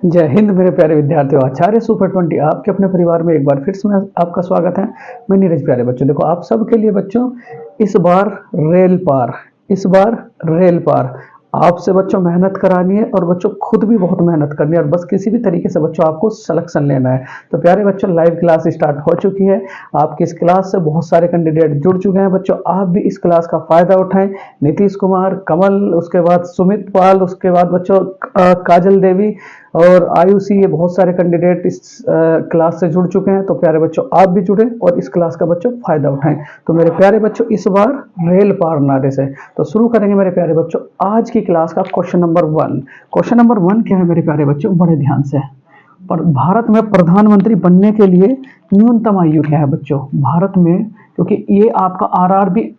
जय हिंद मेरे प्यारे विद्यार्थियों। आचार्य सुपर 20 आपके अपने परिवार में एक बार फिर से मैं आपका स्वागत है। मैं नीरज। प्यारे बच्चों, देखो आप सबके लिए बच्चों इस बार रेल पार, इस बार रेल पार आपसे बच्चों मेहनत करानी है और बच्चों खुद भी बहुत मेहनत करनी है और बस किसी भी तरीके से बच्चों आपको सिलेक्शन लेना है। तो प्यारे बच्चों, लाइव क्लास स्टार्ट हो चुकी है। आपकी इस क्लास से बहुत सारे कैंडिडेट जुड़ चुके हैं। बच्चों आप भी इस क्लास का फायदा उठाएं। नीतीश कुमार, कमल, उसके बाद सुमित पाल, उसके बाद बच्चों काजल देवी और आयुषी, ये बहुत सारे कैंडिडेट इस क्लास से जुड़ चुके हैं। तो प्यारे बच्चों आप भी जुड़े और इस क्लास का बच्चों फायदा उठाएं। तो मेरे प्यारे बच्चों इस बार रेल पार नारे से तो शुरू करेंगे मेरे प्यारे बच्चों आज की क्लास का क्वेश्चन नंबर 1। क्वेश्चन नंबर 1 क्या है मेरे प्यारे बच्चों, बड़े ध्यान से। पर भारत में प्रधानमंत्री बनने के लिए न्यूनतम आयु क्या है बच्चों भारत में, क्योंकि ये आपका आरआरबी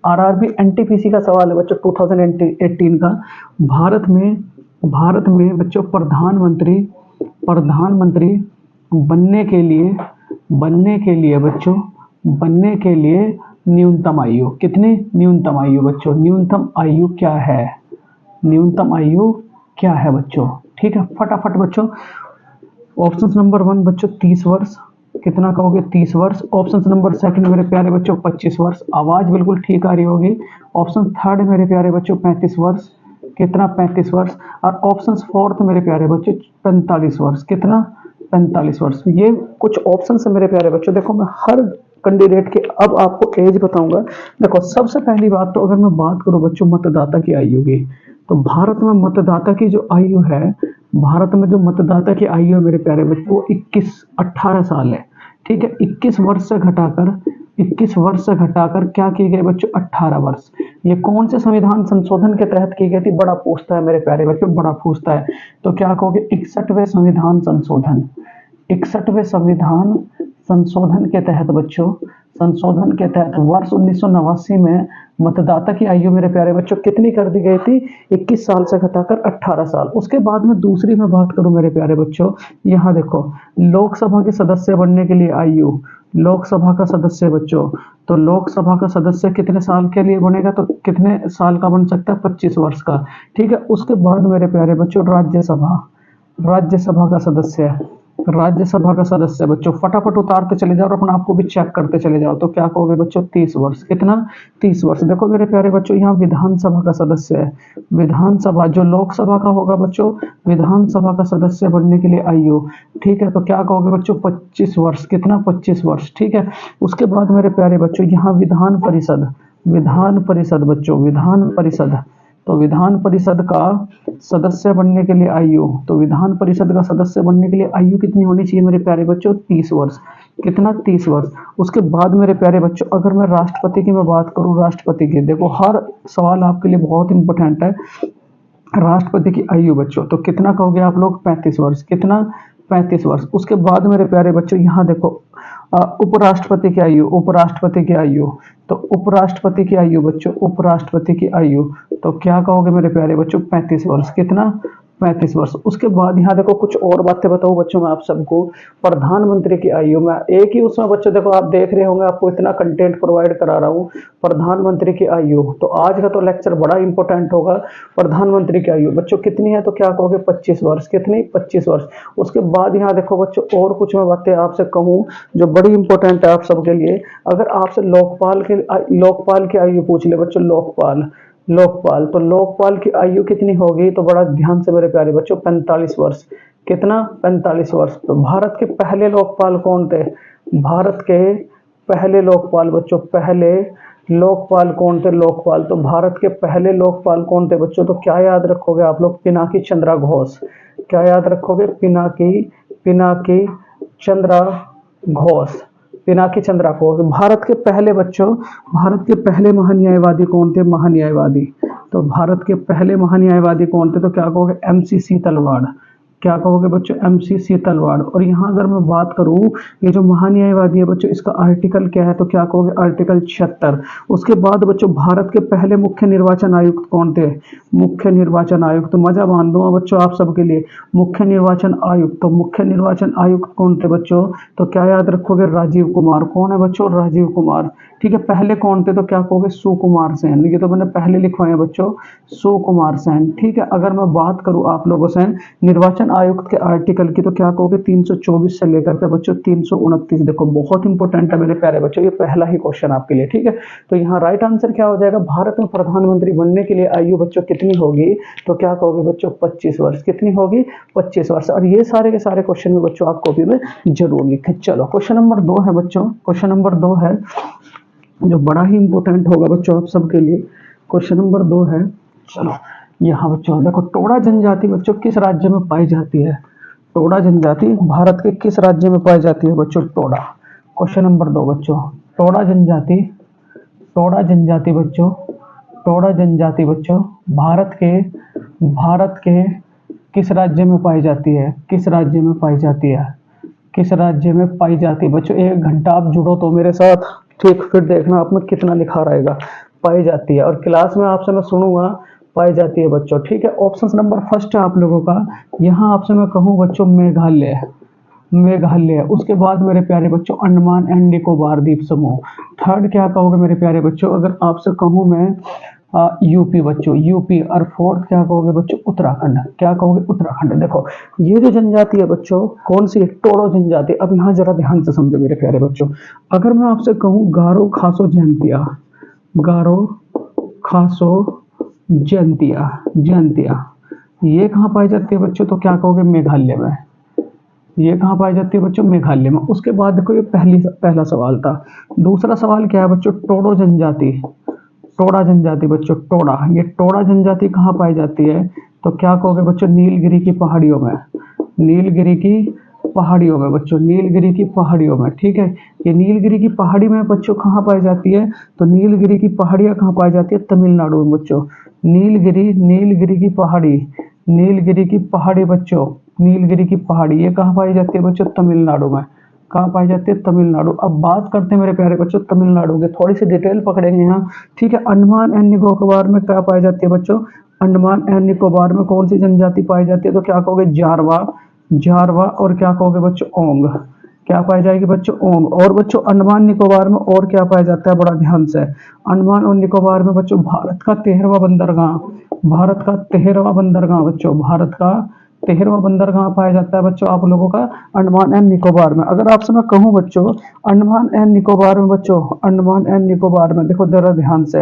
एनटीपीसी का सवाल है बच्चों 2018 का। भारत में बच्चों प्रधानमंत्री बनने के लिए न्यूनतम आयु कितनी, न्यूनतम आयु बच्चों, न्यूनतम आयु क्या है, न्यूनतम आयु क्या है बच्चों। ठीक है, फटाफट बच्चों। ऑप्शन नंबर 1 बच्चों 30 वर्ष, कितना कहोगे 30 वर्ष। ऑप्शन नंबर 2 मेरे प्यारे बच्चों 25 वर्ष, आवाज बिल्कुल ठीक आ रही होगी। ऑप्शन 3 मेरे प्यारे बच्चों 35 वर्ष, कितना 35 वर्ष। और ऑप्शन 4 मेरे प्यारे बच्चों 45 वर्ष, कितना 45 वर्ष। ये कुछ ऑप्शन है मेरे प्यारे बच्चों। देखो मैं हर कैंडिडेट के अब आपको एज बताऊंगा। देखो सबसे पहली बात तो अगर मैं बात करूं बच्चों मतदाता की आयु की, तो भारत में मतदाता की जो आयु है, भारत में जो मतदाता की आयु है मेरे प्यारे बच्चों वो 18 साल है। ठीक है, 21 वर्ष से घटाकर क्या की गई बच्चों 18 वर्ष। ये कौन से संविधान संशोधन के तहत की गई थी, बड़ा पूछता है मेरे प्यारे बच्चों, बड़ा पूछता है। तो क्या कहोगे 61वें संविधान संशोधन, 61वें संविधान संशोधन के तहत बच्चों, संशोधन के तहत वर्ष 1989 में मतदाता की आयु मेरे प्यारे बच्चों कितनी कर दी गई थी, 21 साल से घटाकर 18 साल। उसके बाद में दूसरी मैं बात करूं मेरे प्यारे बच्चों, यहाँ देखो लोकसभा के सदस्य बनने के लिए आयु, लोकसभा का सदस्य बच्चों, तो लोकसभा का सदस्य कितने साल के लिए बनेगा, तो कितने साल का बन सकता है 25 वर्ष का। ठीक है, उसके बाद मेरे प्यारे बच्चों राज्यसभा का सदस्य, राज्यसभा का सदस्य बच्चों फटाफट उतारते चले जाओ और अपने आप को भी चेक करते चले जाओ। तो क्या कहोगे बच्चों 30 वर्ष, कितना 30 वर्ष। देखो मेरे प्यारे बच्चों यहाँ विधानसभा का सदस्य है, विधानसभा जो लोकसभा का होगा बच्चों, विधानसभा का सदस्य बनने के लिए आयु, ठीक है, तो क्या कहोगे बच्चों 25 वर्ष, कितना 25 वर्ष। ठीक है, उसके बाद मेरे प्यारे बच्चों यहाँ विधान परिषद बच्चों, विधान परिषद, तो विधान परिषद का सदस्य बनने के लिए आयु, तो विधान परिषद का सदस्य बनने के लिए आयु कितनी होनी चाहिए मेरे प्यारे बच्चों 30 वर्ष, कितना 30 वर्ष। उसके बाद मेरे प्यारे बच्चों अगर मैं राष्ट्रपति की मैं बात करूं, राष्ट्रपति की, देखो हर सवाल आपके लिए बहुत इंपॉर्टेंट है। राष्ट्रपति की आयु बच्चों तो कितना कहोगे आप लोग 35 वर्ष, कितना 35 वर्ष। उसके बाद मेरे प्यारे बच्चों यहाँ देखो उपराष्ट्रपति की आयु, उपराष्ट्रपति की आयु, तो उपराष्ट्रपति की आयु बच्चों, उपराष्ट्रपति की आयु, तो क्या कहोगे मेरे प्यारे बच्चों 35 वर्ष, कितना 35 वर्ष। उसके बाद यहाँ देखो कुछ और बातें बताऊं बच्चों मैं आप सबको। प्रधानमंत्री की आयु में एक ही उसमें बच्चों देखो आप देख रहे होंगे, आपको इतना कंटेंट प्रोवाइड करा रहा हूँ। प्रधानमंत्री की आयु, तो आज का तो लेक्चर बड़ा इंपॉर्टेंट होगा। प्रधानमंत्री की आयु बच्चों कितनी है, तो क्या कहोगे 25 वर्ष, कितनी 25 वर्ष। उसके बाद यहाँ देखो बच्चों और कुछ मैं बातें आपसे कहूँ जो बड़ी इंपॉर्टेंट है आप सबके लिए। अगर आपसे लोकपाल की आयु पूछ ले बच्चों, लोकपाल, तो लोकपाल की आयु कितनी होगी, तो बड़ा ध्यान से मेरे प्यारे बच्चों 45 वर्ष, कितना 45 वर्ष। तो भारत के पहले लोकपाल कौन थे, भारत के पहले लोकपाल बच्चों, पहले लोकपाल कौन थे, लोकपाल, तो भारत के पहले लोकपाल कौन थे बच्चों, तो क्या याद रखोगे आप लोग, पिनाकी चंद्रा घोष। क्या याद रखोगे, पिनाकी चंद्रा घोष, पिनाकी चंद्रा घोष। भारत के पहले बच्चों, भारत के पहले महान्यायवादी कौन थे, महान्यायवादी, तो भारत के पहले महान्यायवादी कौन थे, तो क्या कहोगे एमसी सीतलवाड़, क्या कहोगे बच्चों एमसी सीतलवाड़। और यहाँ अगर मैं बात करूँ ये जो महान्यायवादी है बच्चों इसका आर्टिकल क्या है, तो क्या कहोगे आर्टिकल 76। उसके बाद बच्चों भारत के पहले मुख्य निर्वाचन आयुक्त कौन थे, मुख्य निर्वाचन आयुक्त, तो मजा बांध दूंगा बच्चों आप सबके लिए, मुख्य निर्वाचन आयुक्त, तो मुख्य निर्वाचन आयुक्त कौन थे बच्चों, तो क्या याद रखोगे राजीव कुमार। कौन है बच्चों, राजीव कुमार। ठीक है, पहले कौन थे, तो क्या कहोगे सुकुमार सेन, ये तो मैंने पहले लिखवाए हैं बच्चों, सुकुमार सेन। ठीक है, अगर मैं बात करूं आप लोगों से निर्वाचन निर्वाचन आयुक्त के आर्टिकल की, तो क्या कहोगे 324 से लेकर के बच्चों 329। देखो बहुत इंपॉर्टेंट है मेरे प्यारे बच्चों, ये पहला ही क्वेश्चन आपके लिए, ठीक है। तो यहाँ राइट आंसर क्या हो जाएगा, भारत में प्रधानमंत्री बनने के लिए आयु बच्चों कितनी होगी, तो क्या कहोगे बच्चों 25 वर्ष। कितनी होगी, 25 वर्ष। और ये सारे के सारे क्वेश्चन में बच्चों आप कॉपी में जरूर लिखें। चलो क्वेश्चन नंबर 2 है बच्चों, क्वेश्चन नंबर 2 है जो बड़ा ही इंपॉर्टेंट होगा बच्चों आप सबके लिए। क्वेश्चन नंबर 2 है, चलो यहाँ बच्चों देखो, टोडा जनजाति बच्चों किस राज्य में पाई जाती है। टोडा जनजाति भारत के किस राज्य में पाई जाती है बच्चों, टोडा। क्वेश्चन नंबर 2 बच्चों, टोडा जनजाति, टोडा जनजाति बच्चों, टोडा जनजाति बच्चों भारत के किस राज्य में पाई जाती है, किस राज्य में पाई जाती है, किस राज्य में पाई जाती है बच्चों। 1 घंटा आप जुड़ो तो मेरे साथ, ठीक, फिर देखना आप में कितना लिखा रहेगा, पाई जाती है। और क्लास में आपसे मैं सुनूंगा, पाई जाती है बच्चों, ठीक है। ऑप्शन नंबर फर्स्ट है आप लोगों का, यहाँ आपसे मैं कहूँ बच्चों मेघालय, मेघालय। उसके बाद मेरे प्यारे बच्चों अंडमान एंड निकोबार द्वीप समूह। थर्ड क्या कहोगे मेरे प्यारे बच्चों, अगर आपसे कहूँ मैं यूपी बच्चों, यूपी। और फोर्थ क्या कहोगे बच्चों, उत्तराखंड। क्या कहोगे, उत्तराखंड। देखो ये जो जनजाति है बच्चों, कौन सी है, टोडो जनजाति। अब यहाँ जरा ध्यान से समझो मेरे प्यारे बच्चों, अगर मैं आपसे कहूँ गारो खासो जयंतिया, गारो खासो जयंतिया, जयंतिया, ये कहाँ पाई जाती है बच्चों, तो क्या कहोगे मेघालय में। ये कहाँ पाई जाती है बच्चों, मेघालय में। उसके बाद देखो ये पहला सवाल था। दूसरा सवाल क्या है बच्चों, टोडो जनजाति, टोडा जनजाति बच्चों, टोडा। ये टोडा जनजाति कहाँ पाई जाती है, तो क्या कहोगे बच्चों नीलगिरी की पहाड़ियों में, नीलगिरी की पहाड़ियों में बच्चों, नीलगिरी की पहाड़ियों में, ठीक है। ये नीलगिरी की पहाड़ी में बच्चों कहाँ पाई जाती है, तो नीलगिरी की पहाड़ियाँ कहाँ पाई जाती है, तमिलनाडु में बच्चों। नीलगिरी, नीलगिरी की पहाड़ी, नीलगिरी की पहाड़ी बच्चों, नीलगिरी की पहाड़ी, ये कहाँ पाई जाती है बच्चों, तमिलनाडु में। कहाँ पाई जाती है, तमिलनाडु। अब बात करते हैं मेरे प्यारे बच्चों तमिलनाडु के, थोड़ी सी डिटेल पकड़ेंगे यहाँ, ठीक है। अंडमान एंड निकोबार में क्या पाई जाती है बच्चों, अंडमान एंड निकोबार में कौन सी जनजाति पाई जाती है, तो क्या कहोगे जारवा, जारवा। और क्या कहोगे बच्चों, ओंग। क्या पाई जाएगी बच्चों, ओंग। और बच्चों अंडमान निकोबार में और क्या पाया जाता है, बड़ा ध्यान से, अंडमान और निकोबार में बच्चों भारत का 13वां बंदरगाह, भारत का 13वां बंदरगाह बच्चों, भारत का 13वां बंदरगाह पाया जाता है बच्चों आप लोगों का अंडमान एंड निकोबार में। अगर आपसे मैं कहूँ बच्चों अंडमान एंड निकोबार में बच्चों, अंडमान एंड निकोबार में देखो जरा ध्यान से,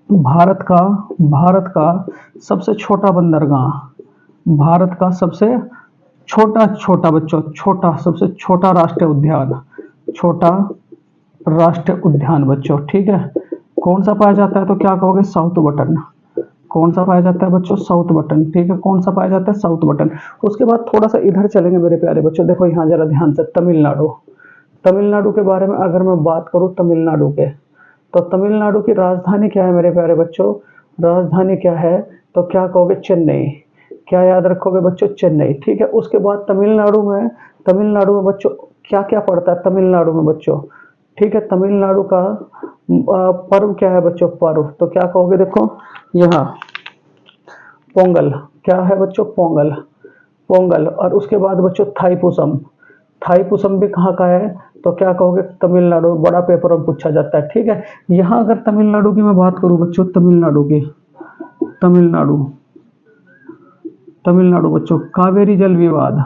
भारत का सबसे छोटा बंदरगाह, भारत का सबसे छोटा, छोटा बच्चों, छोटा, सबसे छोटा राष्ट्रीय उद्यान, छोटा राष्ट्रीय उद्यान बच्चों, ठीक है। कौन सा पाया जाता है, तो क्या कहोगे साउथ बटन। कौन सा पाया जाता है बच्चों, साउथ बटन, ठीक है। कौन सा पाया जाता है, साउथ बटन। उसके बाद थोड़ा सा इधर चलेंगे मेरे प्यारे बच्चों, देखो यहाँ जरा ध्यान से, तमिलनाडु, तमिलनाडु के बारे में अगर मैं बात करूँ तमिलनाडु के, तो तमिलनाडु की राजधानी क्या है मेरे प्यारे बच्चों, राजधानी क्या है, तो क्या कहोगे चेन्नई। क्या याद रखोगे बच्चों, चेन्नई, ठीक है। उसके बाद तमिलनाडु में बच्चों क्या क्या पड़ता है तमिलनाडु में बच्चों, ठीक है। तमिलनाडु का पर्व क्या है बच्चों, पर्व, तो क्या कहोगे, देखो यहाँ पोंगल। क्या है बच्चों, पोंगल, पोंगल। और उसके बाद बच्चों थाईपुसम, थाईपुसम भी कहाँ का है, तो क्या कहोगे तमिलनाडु। बड़ा पेपर में पूछा जाता है, ठीक है। यहाँ अगर तमिलनाडु की मैं बात करूँ बच्चों, तमिलनाडु की, तमिलनाडु, तमिलनाडु बच्चों कावेरी जल विवाद,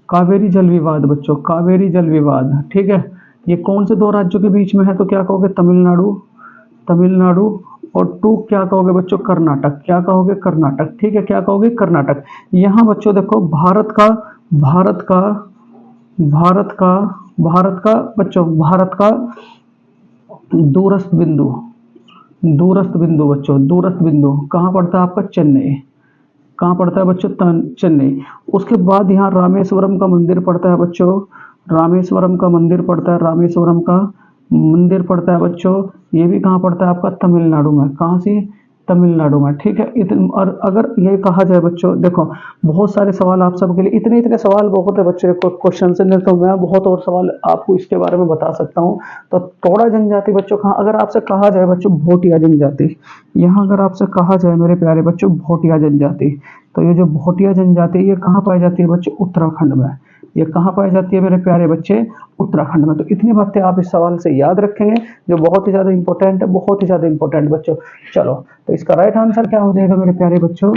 कावेरी जल विवाद बच्चों, कावेरी जल विवाद, ठीक है। ये कौन से दो राज्यों के बीच में है, तो क्या कहोगे तमिलनाडु, तमिलनाडु। और टू क्या कहोगे बच्चों, कर्नाटक। क्या कहोगे, कर्नाटक, ठीक है। क्या कहोगे, कर्नाटक। यहाँ बच्चों देखो भारत का, भारत का, भारत का, भारत का बच्चों, भारत का दूरस्थ बिंदु, दूरस्थ बिंदु बच्चों, दूरस्थ बिंदु कहाँ पड़ता है आपका, चेन्नई। कहाँ पड़ता है बच्चों, चेन्नई। उसके बाद यहाँ रामेश्वरम का मंदिर पड़ता है बच्चों, रामेश्वरम का मंदिर पड़ता है, रामेश्वरम का मंदिर पड़ता है बच्चों। ये भी कहाँ पड़ता है आपका, तमिलनाडु में। कहाँ से, तमिलनाडु में, ठीक है। इतने, और अगर ये कहा जाए बच्चों, देखो बहुत सारे सवाल आप सबके लिए, इतने इतने सवाल बहुत है बच्चों क्वेश्चन से, नहीं तो मैं बहुत और सवाल आपको इसके बारे में बता सकता हूँ। तो टोडा जनजाति बच्चों कहाँ, अगर आपसे कहा जाए बच्चों भोटिया जनजाति, यहाँ अगर आपसे कहा जाए मेरे प्यारे बच्चों भोटिया जनजाति, तो ये जो भोटिया जनजाति ये कहाँ पाई जाती है बच्चों, उत्तराखंड में। ये कहाँ पाई जाती है मेरे प्यारे बच्चे, उत्तराखंड में। तो इतनी बातें आप इस सवाल से याद रखेंगे जो बहुत ही ज़्यादा इंपॉर्टेंट है, बहुत ही ज़्यादा इंपॉर्टेंट बच्चों। चलो तो इसका राइट आंसर क्या हो जाएगा मेरे प्यारे बच्चों,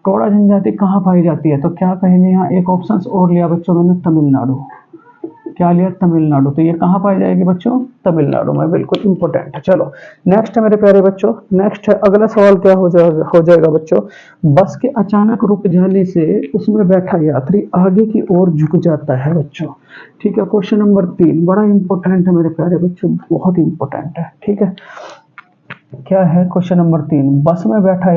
कौड़ा जनजाति कहाँ पाई जाती है? तो क्या कहेंगे यहाँ, एक ऑप्शन और लिया बच्चों मैंने, तमिलनाडु। क्या लिया? तमिलनाडु। तो ये कहाँ पाई जाएगी बच्चों? तमिलनाडु में। बिल्कुल इंपॉर्टेंट है। चलो नेक्स्ट है मेरे प्यारे बच्चों, नेक्स्ट है अगला सवाल क्या हो जाएगा बच्चों, बस के अचानक रुक जाने से उसमें बैठा यात्री आगे की ओर झुक जाता है बच्चों। ठीक है, क्वेश्चन नंबर 3 बड़ा इंपॉर्टेंट है मेरे प्यारे बच्चों, बहुत इंपॉर्टेंट है। ठीक है, क्या है क्वेश्चन नंबर 3, बस में बैठा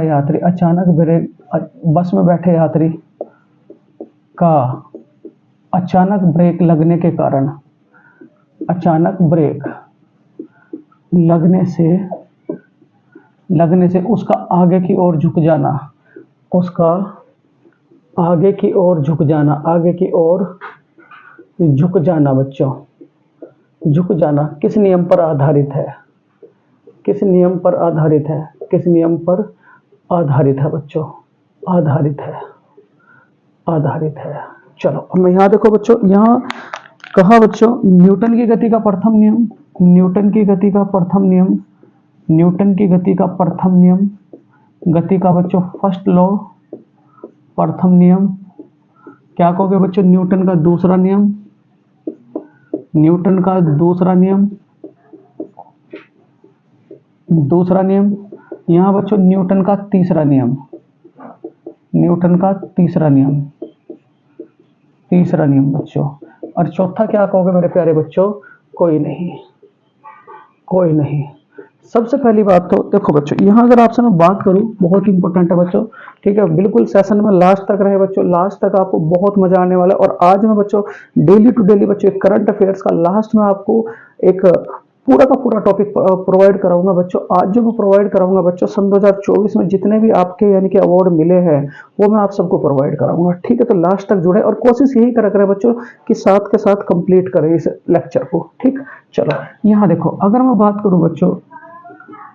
यात्री अचानक ब्रेक, बस में बैठे यात्री का अचानक ब्रेक लगने के कारण, अचानक ब्रेक लगने से उसका आगे की ओर झुक जाना, उसका आगे की ओर झुक जाना, आगे की ओर झुक जाना बच्चों, झुक जाना किस नियम पर आधारित है? किस नियम पर आधारित है? किस नियम पर आधारित है बच्चों? आधारित है, आधारित है। चलो अब मैं यहाँ देखो बच्चों, यहाँ कहा बच्चों, न्यूटन की गति का प्रथम नियम, न्यूटन की गति का प्रथम नियम, न्यूटन की गति का प्रथम नियम, गति का बच्चों फर्स्ट लॉ, प्रथम नियम। क्या कहोगे बच्चों? न्यूटन का दूसरा नियम, न्यूटन का दूसरा नियम, दूसरा नियम। यहाँ बच्चों न्यूटन का तीसरा नियम, न्यूटन का तीसरा नियम, तीसरा नियम बच्चों। और चौथा क्या कहोगे मेरे प्यारे बच्चों? कोई नहीं, कोई नहीं। सबसे पहली बात तो देखो बच्चों, यहाँ अगर आपसे मैं बात करूँ, बहुत इंपॉर्टेंट है बच्चों। ठीक है, बिल्कुल सेशन में लास्ट तक रहे बच्चों, लास्ट तक आपको बहुत मजा आने वाला है। और आज मैं बच्चों डेली टू डेली बच्चों एक करंट अफेयर्स का लास्ट में आपको एक पूरा का पूरा टॉपिक प्रोवाइड कराऊंगा बच्चों। आज जो मैं प्रोवाइड कराऊंगा बच्चों, सन 2024 में जितने भी आपके यानी कि अवार्ड मिले हैं वो मैं आप सबको प्रोवाइड कराऊंगा। ठीक है, तो लास्ट तक जुड़े और कोशिश यही करें बच्चों कि साथ के साथ कंप्लीट करें इस लेक्चर को। ठीक, चलो यहाँ देखो, अगर मैं बात करूँ बच्चों,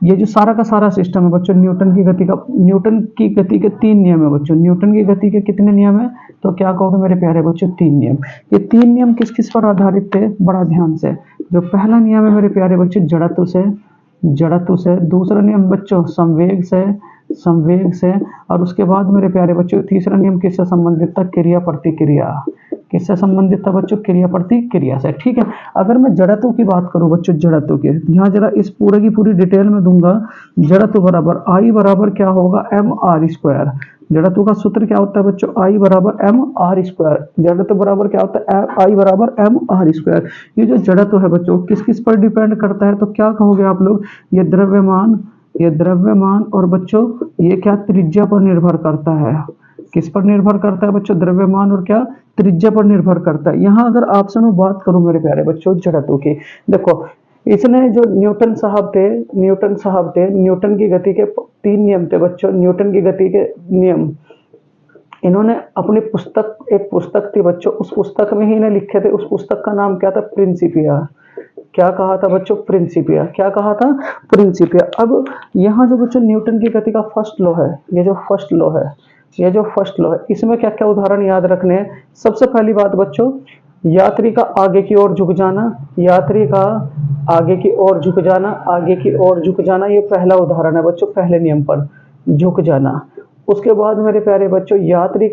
ये जो सारा का सारा सिस्टम है बच्चों, न्यूटन की गति का, न्यूटन की गति के 3 नियम है बच्चों। न्यूटन की गति के कितने नियम है? तो क्या कहोगे मेरे प्यारे बच्चों? 3 नियम। ये 3 नियम किस किस पर आधारित थे? बड़ा ध्यान से। जो पहला नियम है मेरे प्यारे बच्चों, जड़त्व से, जड़त्व से। दूसरा नियम बच्चों संवेग से, संवेग से। और उसके बाद मेरे प्यारे बच्चों तीसरा नियम किससे संबंधित था? क्रिया प्रतिक्रिया। किससे संबंधित था बच्चों? क्रिया प्रतिक्रिया से। ठीक है, अगर मैं जड़त्व की बात करूं बच्चों, जड़त्व की, यहाँ जरा इस पूरे की पूरी डिटेल में दूंगा। जड़त्व बराबर आई बराबर क्या होगा? M R square. जड़त्व का सूत्र क्या होता है बच्चों? आई बराबर एम आर स्क्वायर। जड़त्व बराबर क्या होता है? आई बराबर एम आर स्क्वायर। ये जो जड़त्व है बच्चों किस किस पर डिपेंड करता है? तो क्या कहोगे आप लोग? ये द्रव्यमान, ये द्रव्यमान, और बच्चों ये क्या? त्रिज्या पर निर्भर करता है। किस पर निर्भर करता है बच्चों? द्रव्यमान और क्या? त्रिज्या पर निर्भर करता है। यहाँ अगर आपसे मैं बात करूं मेरे प्यारे बच्चों जड़त्व की, देखो इसने जो न्यूटन साहब थे, न्यूटन की गति के 3 नियम थे बच्चों, न्यूटन की गति के नियम। इन्होंने अपनी पुस्तक, एक पुस्तक थी बच्चों, उस पुस्तक में ही इन्हें लिखे थे। उस पुस्तक का नाम क्या था? प्रिंसिपिया। क्या कहा था बच्चों? प्रिंसिपिया। क्या कहा था? प्रिंसिपिया। अब यहाँ जो बच्चों न्यूटन की गति का फर्स्ट लॉ है, ये जो फर्स्ट लॉ है, ये जो फर्स्ट लॉ है, इसमें क्या क्या उदाहरण याद रखने हैं? सबसे पहली बात बच्चों, यात्री का आगे की ओर झुक जाना, यात्री का आगे की ओर झुक जाना, आगे की ओर झुक जाना, ये पहला उदाहरण है बच्चों, पहले नियम पर झुक जाना। उसके बाद मेरे प्यारे बच्चों यात्री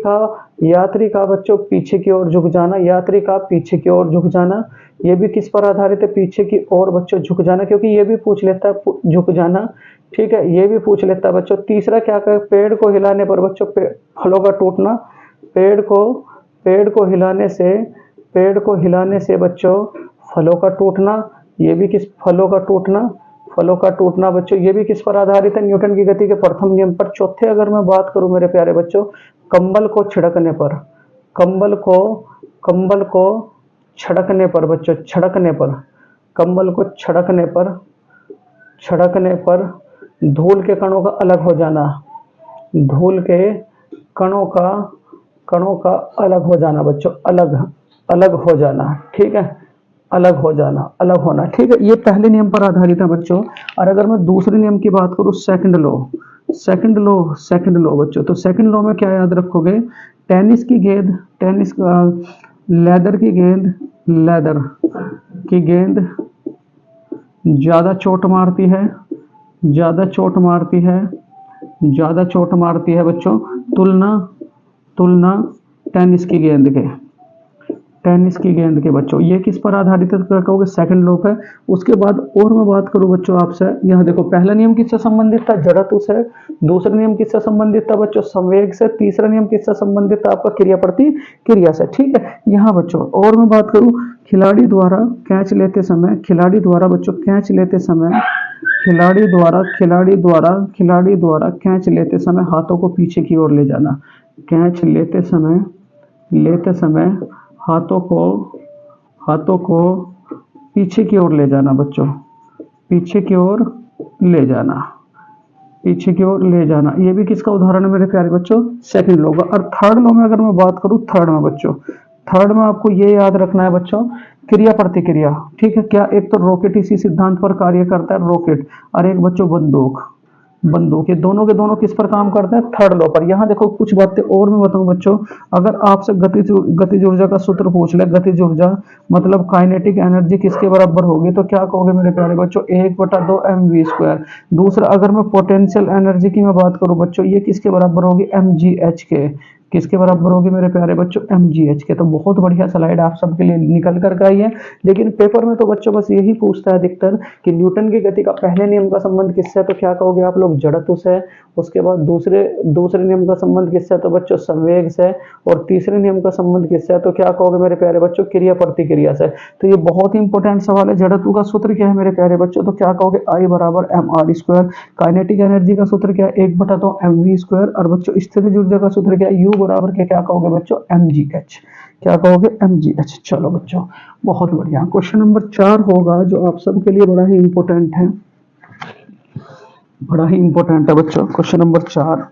का बच्चों पीछे की ओर झुक जाना, यात्री का पीछे की ओर झुक जाना। ये भी किस पर आधारित है? पीछे की ओर बच्चों झुक जाना, क्योंकि ये भी पूछ लेता है झुक जाना। ठीक है, ये भी पूछ लेता है बच्चों। तीसरा क्या कर? पेड़ को हिलाने पर बच्चों फलों का टूटना। पेड़ को हिलाने से बच्चों फलों का टूटना। ये भी किस? फलों का टूटना, फलों का टूटना बच्चों, ये भी किस पर आधारित है? न्यूटन की गति के प्रथम नियम पर। चौथे अगर मैं बात करूं मेरे प्यारे बच्चों, कंबल को छिड़कने पर, कंबल को छिड़कने पर बच्चों, छिड़कने पर, कंबल को छिड़कने पर धूल के कणों का अलग हो जाना, धूल के कणों का अलग हो जाना बच्चों, अलग हो जाना। ठीक है, अलग हो जाना, अलग होना। ठीक है, ये पहले नियम पर आधारित है बच्चों। और अगर मैं दूसरे नियम की बात करूं, सेकंड लॉ बच्चों, तो सेकंड लॉ में क्या याद रखोगे? टेनिस लेदर की गेंद ज्यादा चोट मारती है ज़्यादा चोट मारती है बच्चों। तुलना तुलना टेनिस की गेंद के, टेनिस की गेंद के बच्चों, ये किस पर आधारित है? तो कहोगे सेकंड लॉ पे। उसके बाद और मैं बात करूं बच्चों आपसे, यहाँ देखो पहला नियम किससे संबंधित था? जड़त्व से। दूसरा नियम किससे संबंधित था बच्चों? संवेग से। तीसरा नियम किससे संबंधित था? आपका क्रिया प्रतिक्रिया से। ठीक है, यहाँ बच्चों और मैं बात करूं, खिलाड़ी द्वारा कैच लेते समय, खिलाड़ी द्वारा बच्चों कैच लेते समय, खिलाड़ी द्वारा कैच लेते समय हाथों को पीछे की ओर ले जाना। कैच लेते समय हाथों को हाथों को पीछे की ओर ले जाना बच्चों, पीछे की ओर ले जाना, पीछे की ओर ले जाना। ये भी किसका उदाहरण है मेरे प्यारे बच्चों? सेकंड लॉ का। और थर्ड लॉ में अगर मैं बात करूं, थर्ड में बच्चों, थर्ड में आपको ये याद रखना है बच्चों, क्रिया प्रतिक्रिया। ठीक है, क्या एक तो रॉकेट इसी सिद्धांत पर कार्य करता है, रॉकेट, और एक बच्चों बंदूक, बंदूक, ये दोनों के दोनों किस पर काम करते हैं? थर्ड लॉ पर। यहाँ देखो कुछ बातें और मैं बताऊं बच्चों, अगर आपसे गतिज ऊर्जा का सूत्र पूछ ले, गतिज ऊर्जा मतलब काइनेटिक एनर्जी किसके बराबर होगी, तो क्या कहोगे मेरे प्यारे बच्चों? 1/2 mv²। दूसरा, अगर मैं पोटेंशियल एनर्जी की मैं बात करूं बच्चों, ये किसके बराबर होगी? mgh के। किसके बराबर होगी मेरे प्यारे बच्चों? mgh के। तो बहुत बढ़िया स्लाइड आप सबके लिए निकल कर आई है। लेकिन पेपर में तो बच्चों बस यही पूछता है अधिकतर कि न्यूटन की गति का पहले नियम का संबंध किससे है, तो क्या कहोगे आप लोग? जड़त्व से। उसके बाद दूसरे दूसरे नियम का संबंध किससे है, तो बच्चों संवेग से। और तीसरे नियम का संबंध किससे है, तो क्या कहोगे मेरे प्यारे बच्चों? क्रिया प्रतिक्रिया से। तो ये बहुत ही इंपॉर्टेंट सवाल है। जड़त्व का सूत्र क्या है मेरे प्यारे बच्चों, तो क्या कहोगे? I बराबर mr²। काइनेटिक एनर्जी का सूत्र क्या है? 1/2 mv²। और बच्चों स्थितिज ऊर्जा का सूत्र क्या है? U बराबर क्या कहोगे बच्चों? mgh। क्या कहोगे? mgh। चलो बच्चों बहुत बढ़िया। क्वेश्चन नंबर 4 होगा जो आप सबके लिए बड़ा ही इंपॉर्टेंट है, बड़ा ही इंपॉर्टेंट है बच्चों। Question number 4।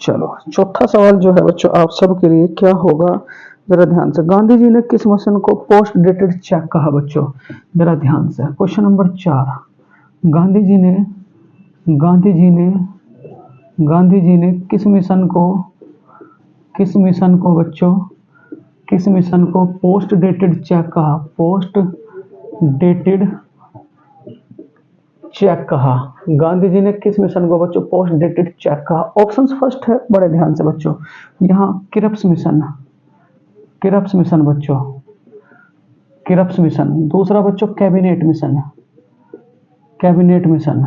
चलो चौथा सवाल जो है बच्चों आप सबके लिए क्या होगा, जरा ध्यान से। गांधी जी ने किस मशीन को पोस्ट डेटेड चेक कहा बच्चों? जरा ध्यान से। क्वेश्चन नंबर 4, गांधी जी ने गांधी जी ने गांधी जी ने किस मिशन को बच्चों, किस मिशन को पोस्ट डेटेड चेक कहा? पोस्ट डेटेड चेक कहा। गांधी जी ने किस मिशन को बच्चों पोस्ट डेटेड चेक कहा? ऑप्शंस फर्स्ट है, बड़े ध्यान से बच्चों, यहाँ क्रिप्स मिशन, क्रिप्स मिशन बच्चों, क्रिप्स मिशन। दूसरा बच्चों कैबिनेट मिशन, कैबिनेट मिशन।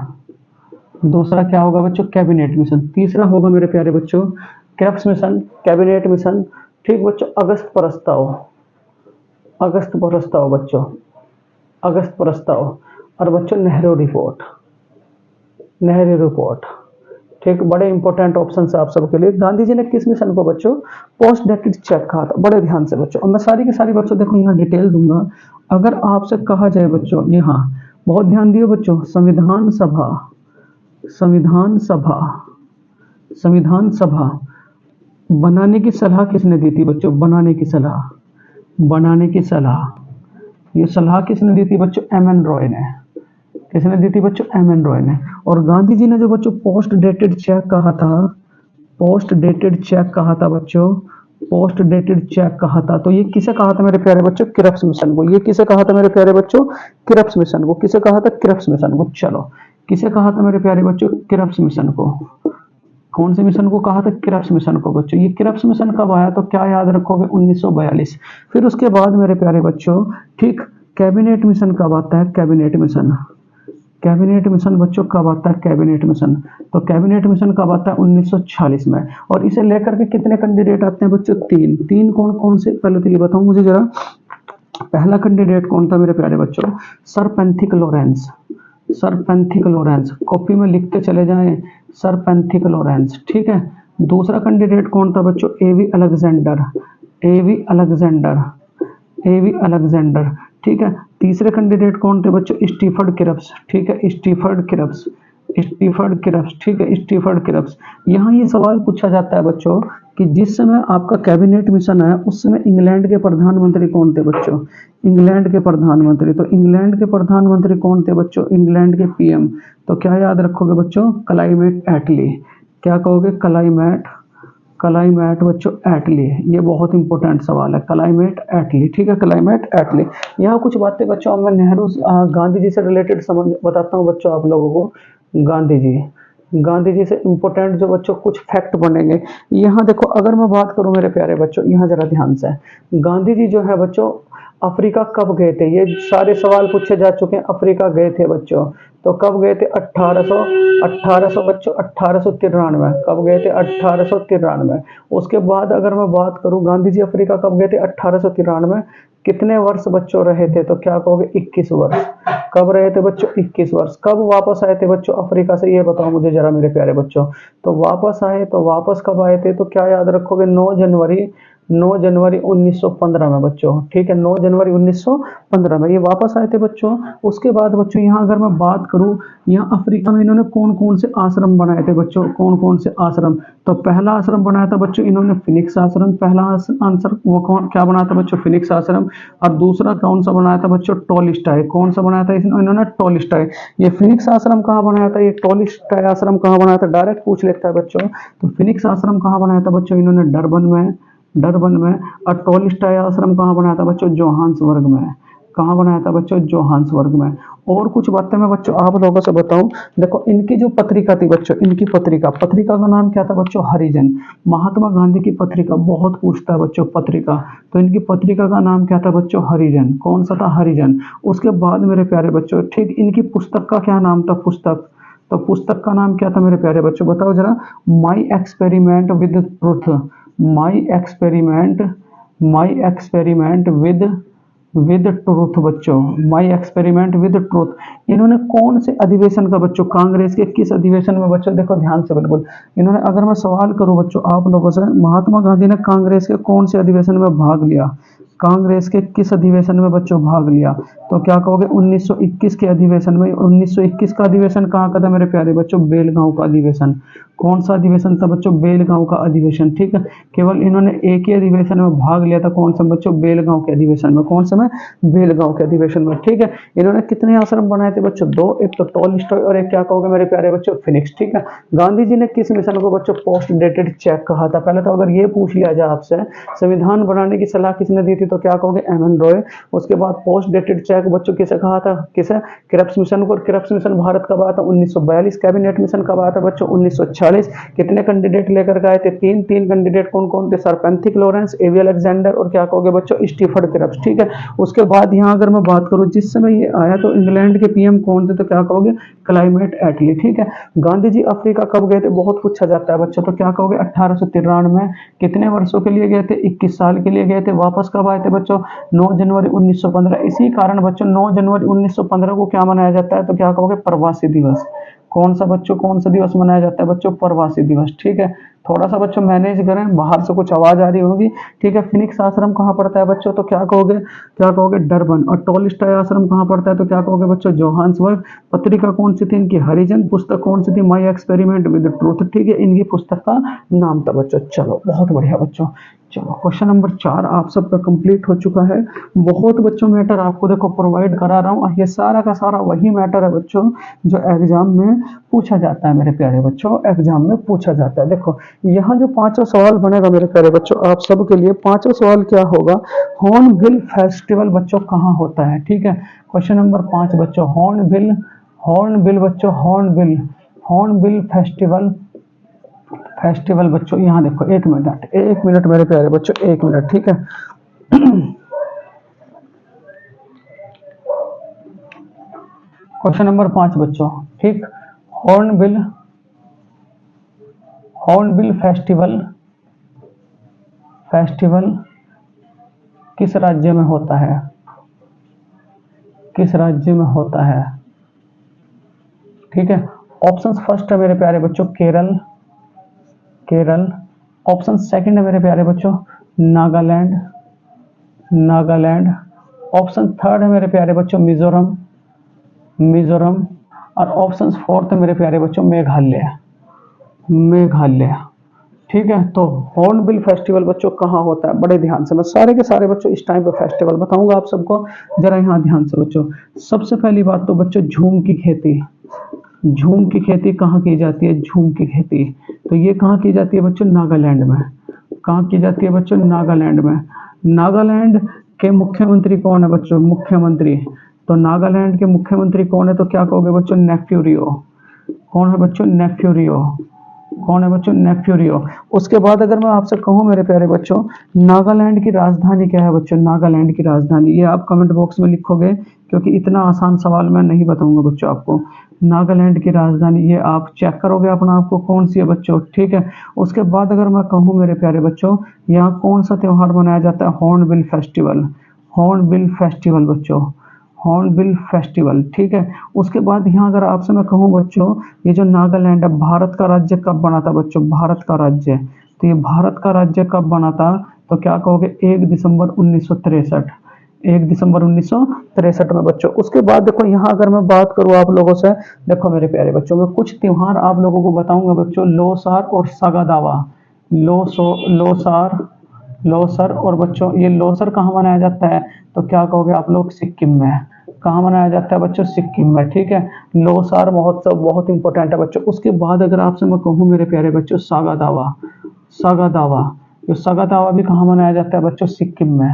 दूसरा क्या होगा बच्चों? Cabinet mission. तीसरा होगा मेरे प्यारे बच्चों क्रिप्स मिशन, कैबिनेट मिशन। ठीक बच्चों, अगस्त प्रस्ताव, अगस्त प्रस्ताव बच्चों, अगस्त प्रस्ताव। और बच्चों नेहरू रिपोर्ट, नेहरू रिपोर्ट। ठीक, बड़े इंपॉर्टेंट ऑप्शन है आप सबके लिए। गांधी जी ने किस मिशन को बच्चों पोस्ट डेटेड चेक कहा था? बड़े ध्यान से बच्चों, और मैं सारी की सारी बच्चों देखो यहाँ डिटेल दूंगा। अगर आपसे कहा जाए बच्चों, यहाँ बहुत ध्यान दियो बच्चों, संविधान सभा, संविधान सभा, संविधान सभा बनाने की सलाह किसने दी थी बच्चों? बनाने की सलाह, बनाने की सलाह, ये सलाह किसने दी थी बच्चों? एम एन रॉय ने। किसने दी थी बच्चों? एम एन रॉय ने। और गांधी जी ने जो बच्चों पोस्ट डेटेड चेक कहा था, पोस्ट डेटेड चेक कहा था बच्चों, पोस्ट डेटेड चेक कहा था, तो ये किसे कहा था मेरे प्यारे बच्चों? क्रिप्स मिशन को। ये किसे कहा था मेरे प्यारे बच्चों? क्रिप्स मिशन को। किसे कहा था? क्रिप्स मिशन को। चलो किसे कहा था मेरे प्यारे बच्चों? क्रिप्स मिशन को। कौन से मिशन को कहा था? क्रिप्स मिशन को बच्चों। ये क्रिप्स मिशन कब आया, तो क्या याद रखोगे? 1942। फिर उसके बाद मेरे प्यारे बच्चों ठीक कैबिनेट मिशन कब आता है? कैबिनेट मिशन, कैबिनेट मिशन बच्चों कब आता है? कैबिनेट मिशन, तो कैबिनेट मिशन कब आता है? 1946 में। और इसे लेकर के कितने कैंडिडेट आते हैं बच्चों? तीन। तीन कौन कौन से, पहले तो ये बताओ मुझे जरा। पहला कैंडिडेट कौन था मेरे प्यारे बच्चों? Sir Pethick Lawrence, sir Pethick Lawrence. Copy में लिखते चले जाएं, सर पेंथिक लॉरेंस। ठीक है। दूसरा कैंडिडेट कौन था बच्चों? A V Alexander, A V Alexander, A V Alexander. ठीक है। तीसरे कैंडिडेट कौन थे बच्चों? Stafford Cripps. ठीक है, स्टीफर्ड क्रिप्स, स्टीफर्ड क्रिप्स। ठीक है, स्टीफर्ड क्रिप्स। यहाँ ये सवाल पूछा जाता है बच्चों कि जिस समय आपका कैबिनेट मिशन है उस समय इंग्लैंड के प्रधानमंत्री कौन थे बच्चों? इंग्लैंड के प्रधानमंत्री। तो इंग्लैंड के प्रधानमंत्री कौन थे बच्चों? इंग्लैंड के पीएम। तो क्या याद रखोगे बच्चों? क्लाइमेट एटली। क्या कहोगे? क्लाइमेट, क्लाइमेट बच्चों एटली। ये बहुत इंपॉर्टेंट सवाल है, क्लाइमेट एटली। ठीक है, क्लाइमेट एटली। यहाँ कुछ बातें बच्चों मैं नेहरू गांधी जी से रिलेटेड समझ बताता हूँ बच्चों आप लोगों को। गांधी जी, गांधी जी से इम्पोर्टेंट जो बच्चों कुछ फैक्ट बनेंगे। यहाँ देखो, अगर मैं बात करूं मेरे प्यारे बच्चों, यहाँ जरा ध्यान से, गांधी जी जो है बच्चों अफ्रीका कब गए थे, ये सारे सवाल पूछे जा चुके हैं। अफ्रीका गए थे बच्चों, तो कब गए थे? 1800 बच्चों, 1893। कब गए थे? 1893। उसके बाद अगर मैं बात करूं गांधी जी अफ्रीका कब गए थे? 1893। कितने वर्ष बच्चों रहे थे? तो क्या कहोगे? 21 वर्ष। कब रहे थे बच्चों? 21 वर्ष। कब वापस आए थे बच्चों अफ्रीका से, ये बताओ मुझे जरा मेरे प्यारे बच्चों। तो वापस आए, तो वापस कब आए थे? तो क्या याद रखोगे? 9 जनवरी 1915 में बच्चों, ठीक है, 9 जनवरी 1915 में ये वापस आए थे बच्चों। उसके बाद बच्चों यहाँ अगर मैं बात करूँ, यहाँ अफ्रीका में इन्होंने कौन कौन से आश्रम बनाए थे बच्चों? कौन कौन से आश्रम? तो पहला आश्रम बनाया था बच्चों इन्होंने फिनिक्स आश्रम। पहला आंसर वो कौन क्या बनाया था बच्चों? फिनिक्स आश्रम। और दूसरा कौन सा बनाया था बच्चों? टोलिस्टाय। कौन सा बनाया था इन्होंने? टोलिस्टाय। ये फिनिक्स आश्रम कहाँ बनाया था? ये टोलिस्टाय आश्रम कहाँ बनाया था? डायरेक्ट पूछ लेता है बच्चों। तो फिनिक्स आश्रम कहाँ बनाया था बच्चों? इन्होंने डरबन में। और टोलिस्टाय आश्रम कहाँ बनाया था बच्चों? जोहान्सबर्ग में। कहाँ बनाया था बच्चों? जोहान्सबर्ग में। और कुछ बातें मैं बच्चों आप लोगों से बताऊं। देखो, इनकी जो पत्रिका थी बच्चों, इनकी पत्रिका का नाम क्या था बच्चों? हरिजन। महात्मा गांधी की पत्रिका बहुत पूछता है बच्चों, पत्रिका। तो इनकी पत्रिका का नाम क्या था बच्चों? हरिजन। कौन सा था? हरिजन। उसके बाद मेरे प्यारे बच्चों, ठीक, इनकी पुस्तक का क्या नाम था? पुस्तक, तो पुस्तक का नाम क्या था मेरे प्यारे बच्चों? बताओ जरा। My experiment with truth. My experiment my experiment with truth बच्चों। My experiment with truth. इन्होंने कौन से अधिवेशन का बच्चों? कांग्रेस के किस अधिवेशन में बच्चों? देखो ध्यान से बिल्कुल। इन्होंने, अगर मैं सवाल करूं बच्चों आप लोगों से, महात्मा गांधी ने कांग्रेस के कौन से अधिवेशन में भाग लिया? कांग्रेस के किस अधिवेशन में बच्चों भाग लिया? तो क्या कहोगे? 1921 के अधिवेशन में। 1921 का अधिवेशन कहाँ का था मेरे प्यारे बच्चों? बेलगांव का अधिवेशन। कौन सा अधिवेशन था बच्चों? बेलगांव का अधिवेशन, ठीक है। केवल इन्होंने एक ही अधिवेशन में भाग लिया था, कौन सा बच्चों? बेलगांव के अधिवेशन में। कौन सा में? बेलगांव के अधिवेशन में, ठीक है। इन्होंने कितने आश्रम बनाए थे बच्चों? दो, एक तो टॉलस्टॉय और एक क्या कहोगे मेरे प्यारे बच्चों? फिनिक्स, ठीक है। गांधी जी ने किस मिशन को बच्चों पोस्ट डेटेड चेक कहा था? पहले तो अगर ये पूछ लिया जाए आपसे, संविधान बनाने की सलाह किसने दी थी, तो क्या कहोगे? एमएन रॉय। उसके बाद पोस्ट डेटेड चेक बच्चों किसे कहा था? किसे? क्रिप्स मिशन को। क्रिप्स मिशन भारत कब आया था? 1942। कैबिनेट मिशन कब आया था बच्चों? 1946। कितने कैंडिडेट लेकर के आए थे? तीन। तीन कैंडिडेट कौन कौन थे? सर पेंथिक लॉरेंस, एवी अलेक्जेंडर और क्या कहोगे बच्चों? स्टीफर्ड क्रिप्स, ठीक है। उसके बाद यहाँ अगर मैं बात करूँ, जिस समय ये आया तो इंग्लैंड के पीएम कौन थे? तो क्या कहोगे? क्लाइमेट एटली, ठीक है। गांधी जी अफ्रीका कब गए थे? बहुत पूछा जाता है बच्चों, तो क्या कहोगे? 1893। कितने वर्षों के लिए गए थे? 21 साल के लिए गए थे। वापस कब आए थे बच्चों? 9 जनवरी 1915। इसी कारण बच्चों 9 जनवरी 1915 को क्या मनाया जाता है? तो क्या कहोगे? प्रवासी दिवस। कौन सा बच्चों? कौन सा दिवस मनाया जाता है बच्चों? प्रवासी दिवस, ठीक है। थोड़ा सा बच्चों मैनेज करें, बाहर से कुछ आवाज आ रही होगी, ठीक है। फिनिक्स आश्रम कहाँ पड़ता है बच्चों? तो क्या कहोगे? क्या कहोगे? डरबन। और टोलिस्टाय आश्रम कहाँ पड़ता है? तो क्या कहोगे बच्चों? जोहान्सबर्ग। पत्रिका कौन सी थी इनकी? हरिजन। पुस्तक कौन सी थी? माई एक्सपेरिमेंट विद ट्रूथ, ठीक है। इनकी पुस्तक का नाम था बच्चों। चलो बहुत बढ़िया बच्चों। चलो क्वेश्चन नंबर 4 आप सबका कंप्लीट हो चुका है। बहुत बच्चों मैटर आपको देखो प्रोवाइड करा रहा हूँ, और ये सारा का सारा वही मैटर है बच्चों जो एग्जाम में पूछा जाता है मेरे प्यारे बच्चों। एग्जाम में पूछा जाता है। देखो यहाँ जो पांचों सवाल बनेगा मेरे प्यारे बच्चों आप सबके लिए, पांचों सवाल क्या होगा? हॉर्नबिल फेस्टिवल बच्चों कहाँ होता है, ठीक है। क्वेश्चन नंबर 5 बच्चों, हॉर्नबिल बच्चों, हॉर्नबिल फेस्टिवल बच्चों, यहाँ देखो, एक मिनट मेरे प्यारे बच्चों, एक मिनट, ठीक है। क्वेश्चन नंबर 5 बच्चों, ठीक। हॉर्नबिल हॉर्नबिल फेस्टिवल किस राज्य में होता है? किस राज्य में होता है, ठीक है। ऑप्शन फर्स्ट है मेरे प्यारे बच्चों केरल। ऑप्शन सेकंड है मेरे प्यारे बच्चों नागालैंड। ऑप्शन थर्ड है मेरे प्यारे बच्चों मिजोरम। और ऑप्शन फोर्थ है मेरे प्यारे बच्चों मेघालय, ठीक है। तो हॉर्नबिल फेस्टिवल बच्चों कहाँ होता है? बड़े ध्यान से, मैं सारे के सारे बच्चों इस टाइम पे फेस्टिवल बताऊंगा आप सबको, जरा यहाँ ध्यान से बच्चों। सबसे पहली बात तो बच्चों झूम की खेती कहाँ की जाती है? झूम की खेती, तो ये कहाँ की जाती है बच्चों? नागालैंड में। कहाँ की जाती है बच्चों? नागालैंड में। नागालैंड के मुख्यमंत्री कौन है बच्चों? मुख्यमंत्री, तो नागालैंड के मुख्यमंत्री कौन है? तो क्या कहोगे बच्चों? नेफ्यू रियो। कौन है बच्चों? नेफ्यूरियो। कौन है बच्चों? नेफ्यूरियो। उसके बाद अगर मैं आपसे कहूँ मेरे प्यारे बच्चों, नागालैंड की राजधानी क्या है बच्चों? नागालैंड की राजधानी, ये आप कमेंट बॉक्स में लिखोगे, क्योंकि इतना आसान सवाल मैं नहीं बताऊंगा बच्चों आपको। नागालैंड की राजधानी ये आप चेक करोगे अपना आपको कौन सी है बच्चों, ठीक है। उसके बाद अगर मैं कहूँ मेरे प्यारे बच्चों, यहाँ कौन सा त्योहार मनाया जाता है? Hornbill festival. हॉर्नबिल फेस्टिवल बच्चों, हॉर्नबिल फेस्टिवल, ठीक है। उसके बाद यहाँ अगर आपसे मैं कहूँ बच्चों, ये जो नागालैंड है, भारत का राज्य कब बना था बच्चों? भारत का राज्य, तो ये भारत का राज्य कब बना था? तो क्या कहोगे? 1 दिसंबर 1963। 1 दिसंबर 1963 में बच्चों। उसके बाद देखो यहाँ अगर मैं बात करूँ आप लोगों से, देखो मेरे प्यारे बच्चों, मैं कुछ त्योहार आप लोगों को बताऊंगा बच्चों, लोसार और सगादावा। लोसार, लोसर और बच्चों ये लोसर कहाँ मनाया जाता है? तो क्या कहोगे आप लोग? सिक्किम में। कहाँ मनाया जाता है बच्चों? सिक्किम में, ठीक है। लोसार महोत्सव बहुत इंपॉर्टेंट है बच्चों। उसके बाद अगर आपसे मैं कहूँ मेरे प्यारे बच्चों, सागा दावा। सागा दावा, ये सागा दावा भी कहाँ मनाया जाता है बच्चों? सिक्किम में।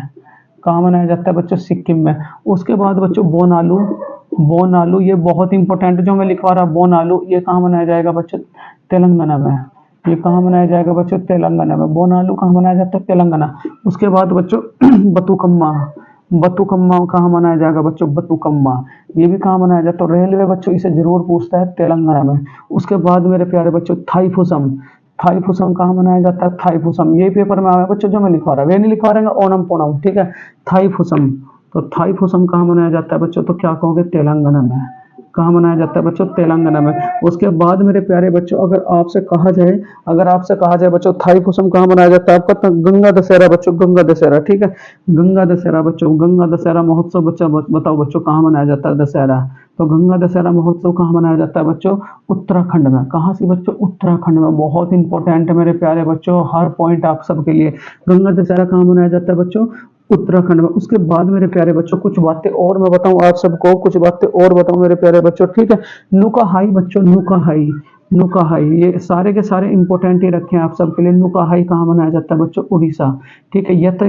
कहाँ मनाया जाता है बच्चों? सिक्किम में। उसके बाद बच्चों बोनालू। बोनालू ये बहुत इंपॉर्टेंट जो मैं लिखवा रहा, बोनालू ये कहाँ मनाया जाएगा बच्चों? तेलंगाना में। ये कहाँ मनाया जाएगा बच्चों? तेलंगाना में। बोनालू कहाँ मनाया जाता है? तेलंगाना। उसके बाद बच्चों बतुकम्मा। बतुकम्मा कहाँ मनाया जाएगा बच्चों? बतुकम्मा ये भी कहाँ मनाया जाता है? तो रेलवे बच्चों इसे जरूर पूछता है, तेलंगाना में। उसके बाद मेरे प्यारे बच्चों, थाईपुसम। थाईपुसम कहाँ मनाया जाता है? थाईपुसम ये पेपर में आया बच्चों जो मैं लिखवा रहा हूँ, ये नहीं लिखवा रहे ओणम पोणम, ठीक है। थाईपुसम, तो थाईपुसम कहाँ मनाया जाता है बच्चों? तो क्या कहोगे? तेलंगाना में। कहाँ मनाया जाता है बच्चों? तेलंगाना में। उसके बाद मेरे प्यारे बच्चों अगर आपसे कहा जाए, अगर आपसे कहा जाए बच्चों थाईपुसम कहाँ मनाया जाता है आपका? तो गंगा दशहरा बच्चों, गंगा दशहरा, ठीक है। गंगा दशहरा बच्चों, गंगा दशहरा महोत्सव बच्चा बताओ बच्चों कहाँ मनाया जाता है दशहरा? तो गंगा दशहरा महोत्सव कहाँ मनाया जाता है बच्चों? उत्तराखंड में। कहाँ से बच्चों? उत्तराखंड में। बहुत इंपॉर्टेंट है मेरे प्यारे बच्चों, हर पॉइंट आप सबके लिए। गंगा दशहरा कहाँ मनाया जाता है बच्चों? उत्तराखंड में। उसके बाद मेरे प्यारे बच्चों कुछ बातें और मैं बताऊं आप सबको, कुछ बातें और बताऊं मेरे प्यारे बच्चों, ठीक है। नुका हाई बच्चों, नुका हाई। नुका हाई ये सारे के सारे इंपॉर्टेंट ही रखे हैं आप सबके लिए। नुका हाई कहाँ मनाया जाता है बच्चों? उड़ीसा, ठीक है। रथ